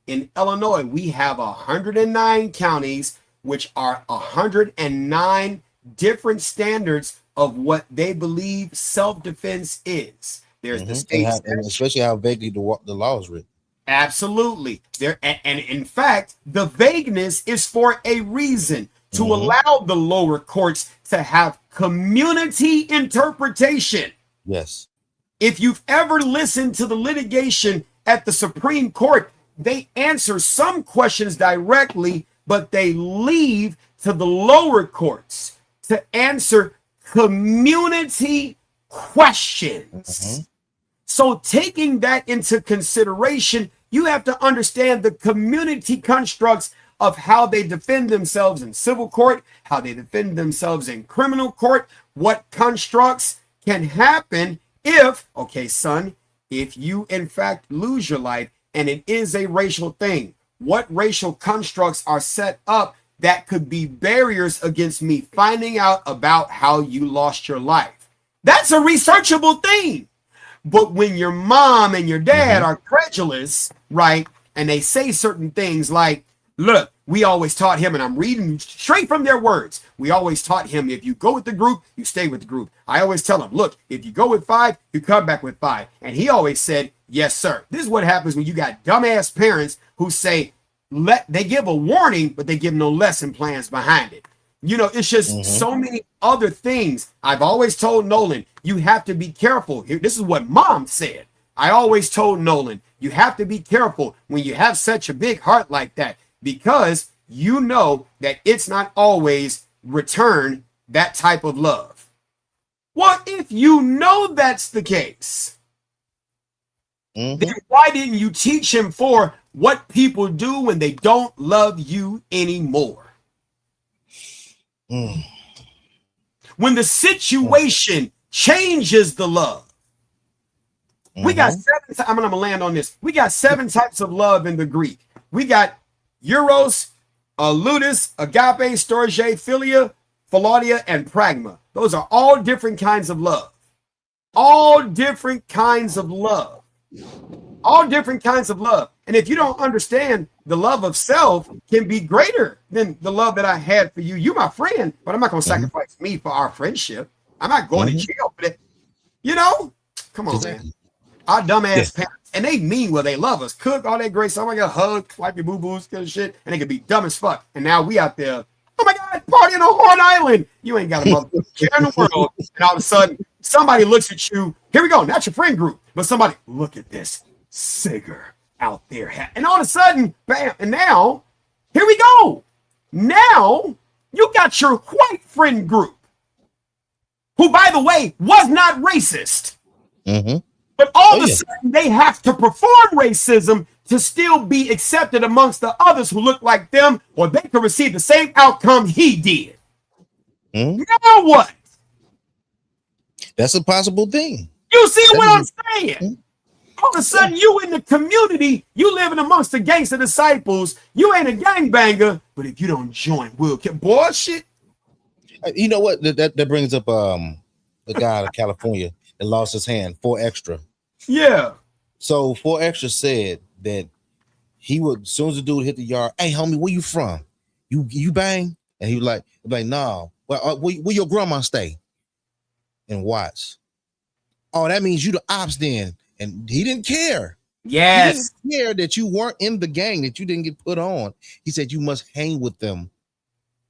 in Illinois, we have 109 counties, which are 109 different standards of what they believe self-defense is. There's the state, and especially how vaguely the law is written. Absolutely. There, and in fact, the vagueness is for a reason, to allow the lower courts to have community interpretation. Yes. If you've ever listened to the litigation at the Supreme Court, they answer some questions directly, but they leave to the lower courts to answer community questions. So taking that into consideration, you have to understand the community constructs of how they defend themselves in civil court, how they defend themselves in criminal court, what constructs can happen if, okay, son, if you in fact lose your life and it is a racial thing, what racial constructs are set up that could be barriers against me finding out about how you lost your life? That's a researchable thing. But when your mom and your dad are credulous, right, and they say certain things like, look, we always taught him, and I'm reading straight from their words, we always taught him, if you go with the group, you stay with the group. I always tell him, look, if you go with 5, you come back with 5. And he always said, yes, sir. This is what happens when you got dumbass parents who say, they give a warning, but they give no lesson plans behind it. You know, it's just so many other things. I've always told Nolan, you have to be careful. This is what mom said. I always told Nolan, you have to be careful when you have such a big heart like that, because you know that it's not always return that type of love. Well, if you know that's the case, then why didn't you teach him for what people do when they don't love you anymore? When the situation changes the love. We got 7, I'm gonna land on this. We got 7 types of love in the Greek. We got eros, ludus, agape, storge, philia, philaudia, and pragma. Those are all different kinds of love. All different kinds of love. All different kinds of love. And if you don't understand, the love of self can be greater than the love that I had for you. You're my friend, but I'm not going to sacrifice me for our friendship. I'm not going to jail for that. You know? Come on, man. Our dumbass parents, and they mean well, they love us. Cook all that great stuff. Oh my God, hug, wipe your boo-boos, kind of shit. And they can be dumb as fuck. And now we out there, oh my God, partying on Horn Island. You ain't got a motherfucking care in the world. And all of a sudden, somebody looks at you. Here we go. Not your friend group, but somebody, look at this Sigger out there. And all of a sudden, bam, and now, here we go. Now, you got your white friend group, who, by the way, was not racist. But all of a sudden, they have to perform racism to still be accepted amongst the others who look like them, or they could receive the same outcome he did. Now what? That's a possible thing. You see what I'm saying? All of a sudden, you in the community, you living amongst the gangster disciples, you ain't a gangbanger, but if you don't join, we'll kill. Bullshit. You know what? That brings up the guy out of California that lost his hand, 4 Extra. Yeah. So 4 Extra said that he would, as soon as the dude hit the yard, hey homie, where you from? You bang? And he was like, nah. Well, where your grandma stay? And watch. Oh, that means you the ops then. And he didn't care. Yes. He didn't care that you weren't in the gang, that you didn't get put on. He said you must hang with them,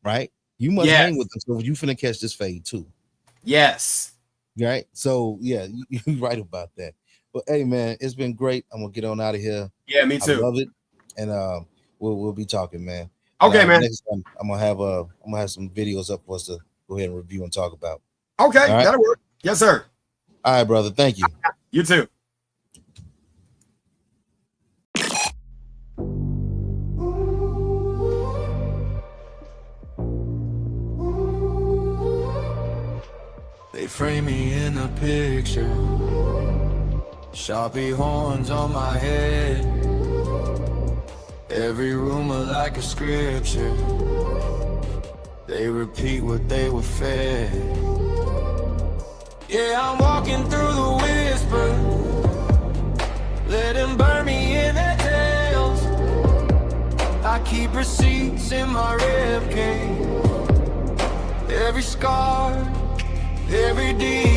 right? You must hang with them. So you finna catch this fade too. Yes. Right. So yeah, you're right about that. But hey, man, it's been great. I'm gonna get on out of here. Yeah, me too. I love it, and we'll be talking, man. Okay, and, man. Next time I'm gonna have some videos up for us to go ahead and review and talk about. Okay, right? that'll work. Yes, sir. All right, brother. Thank you. You too. They frame me in a picture, Sharpie horns on my head, every rumor like a scripture, they repeat what they were fed. Yeah, I'm walking through the whisper. Let them burn me in their tails. I keep receipts in my ribcage. Every scar, every deed.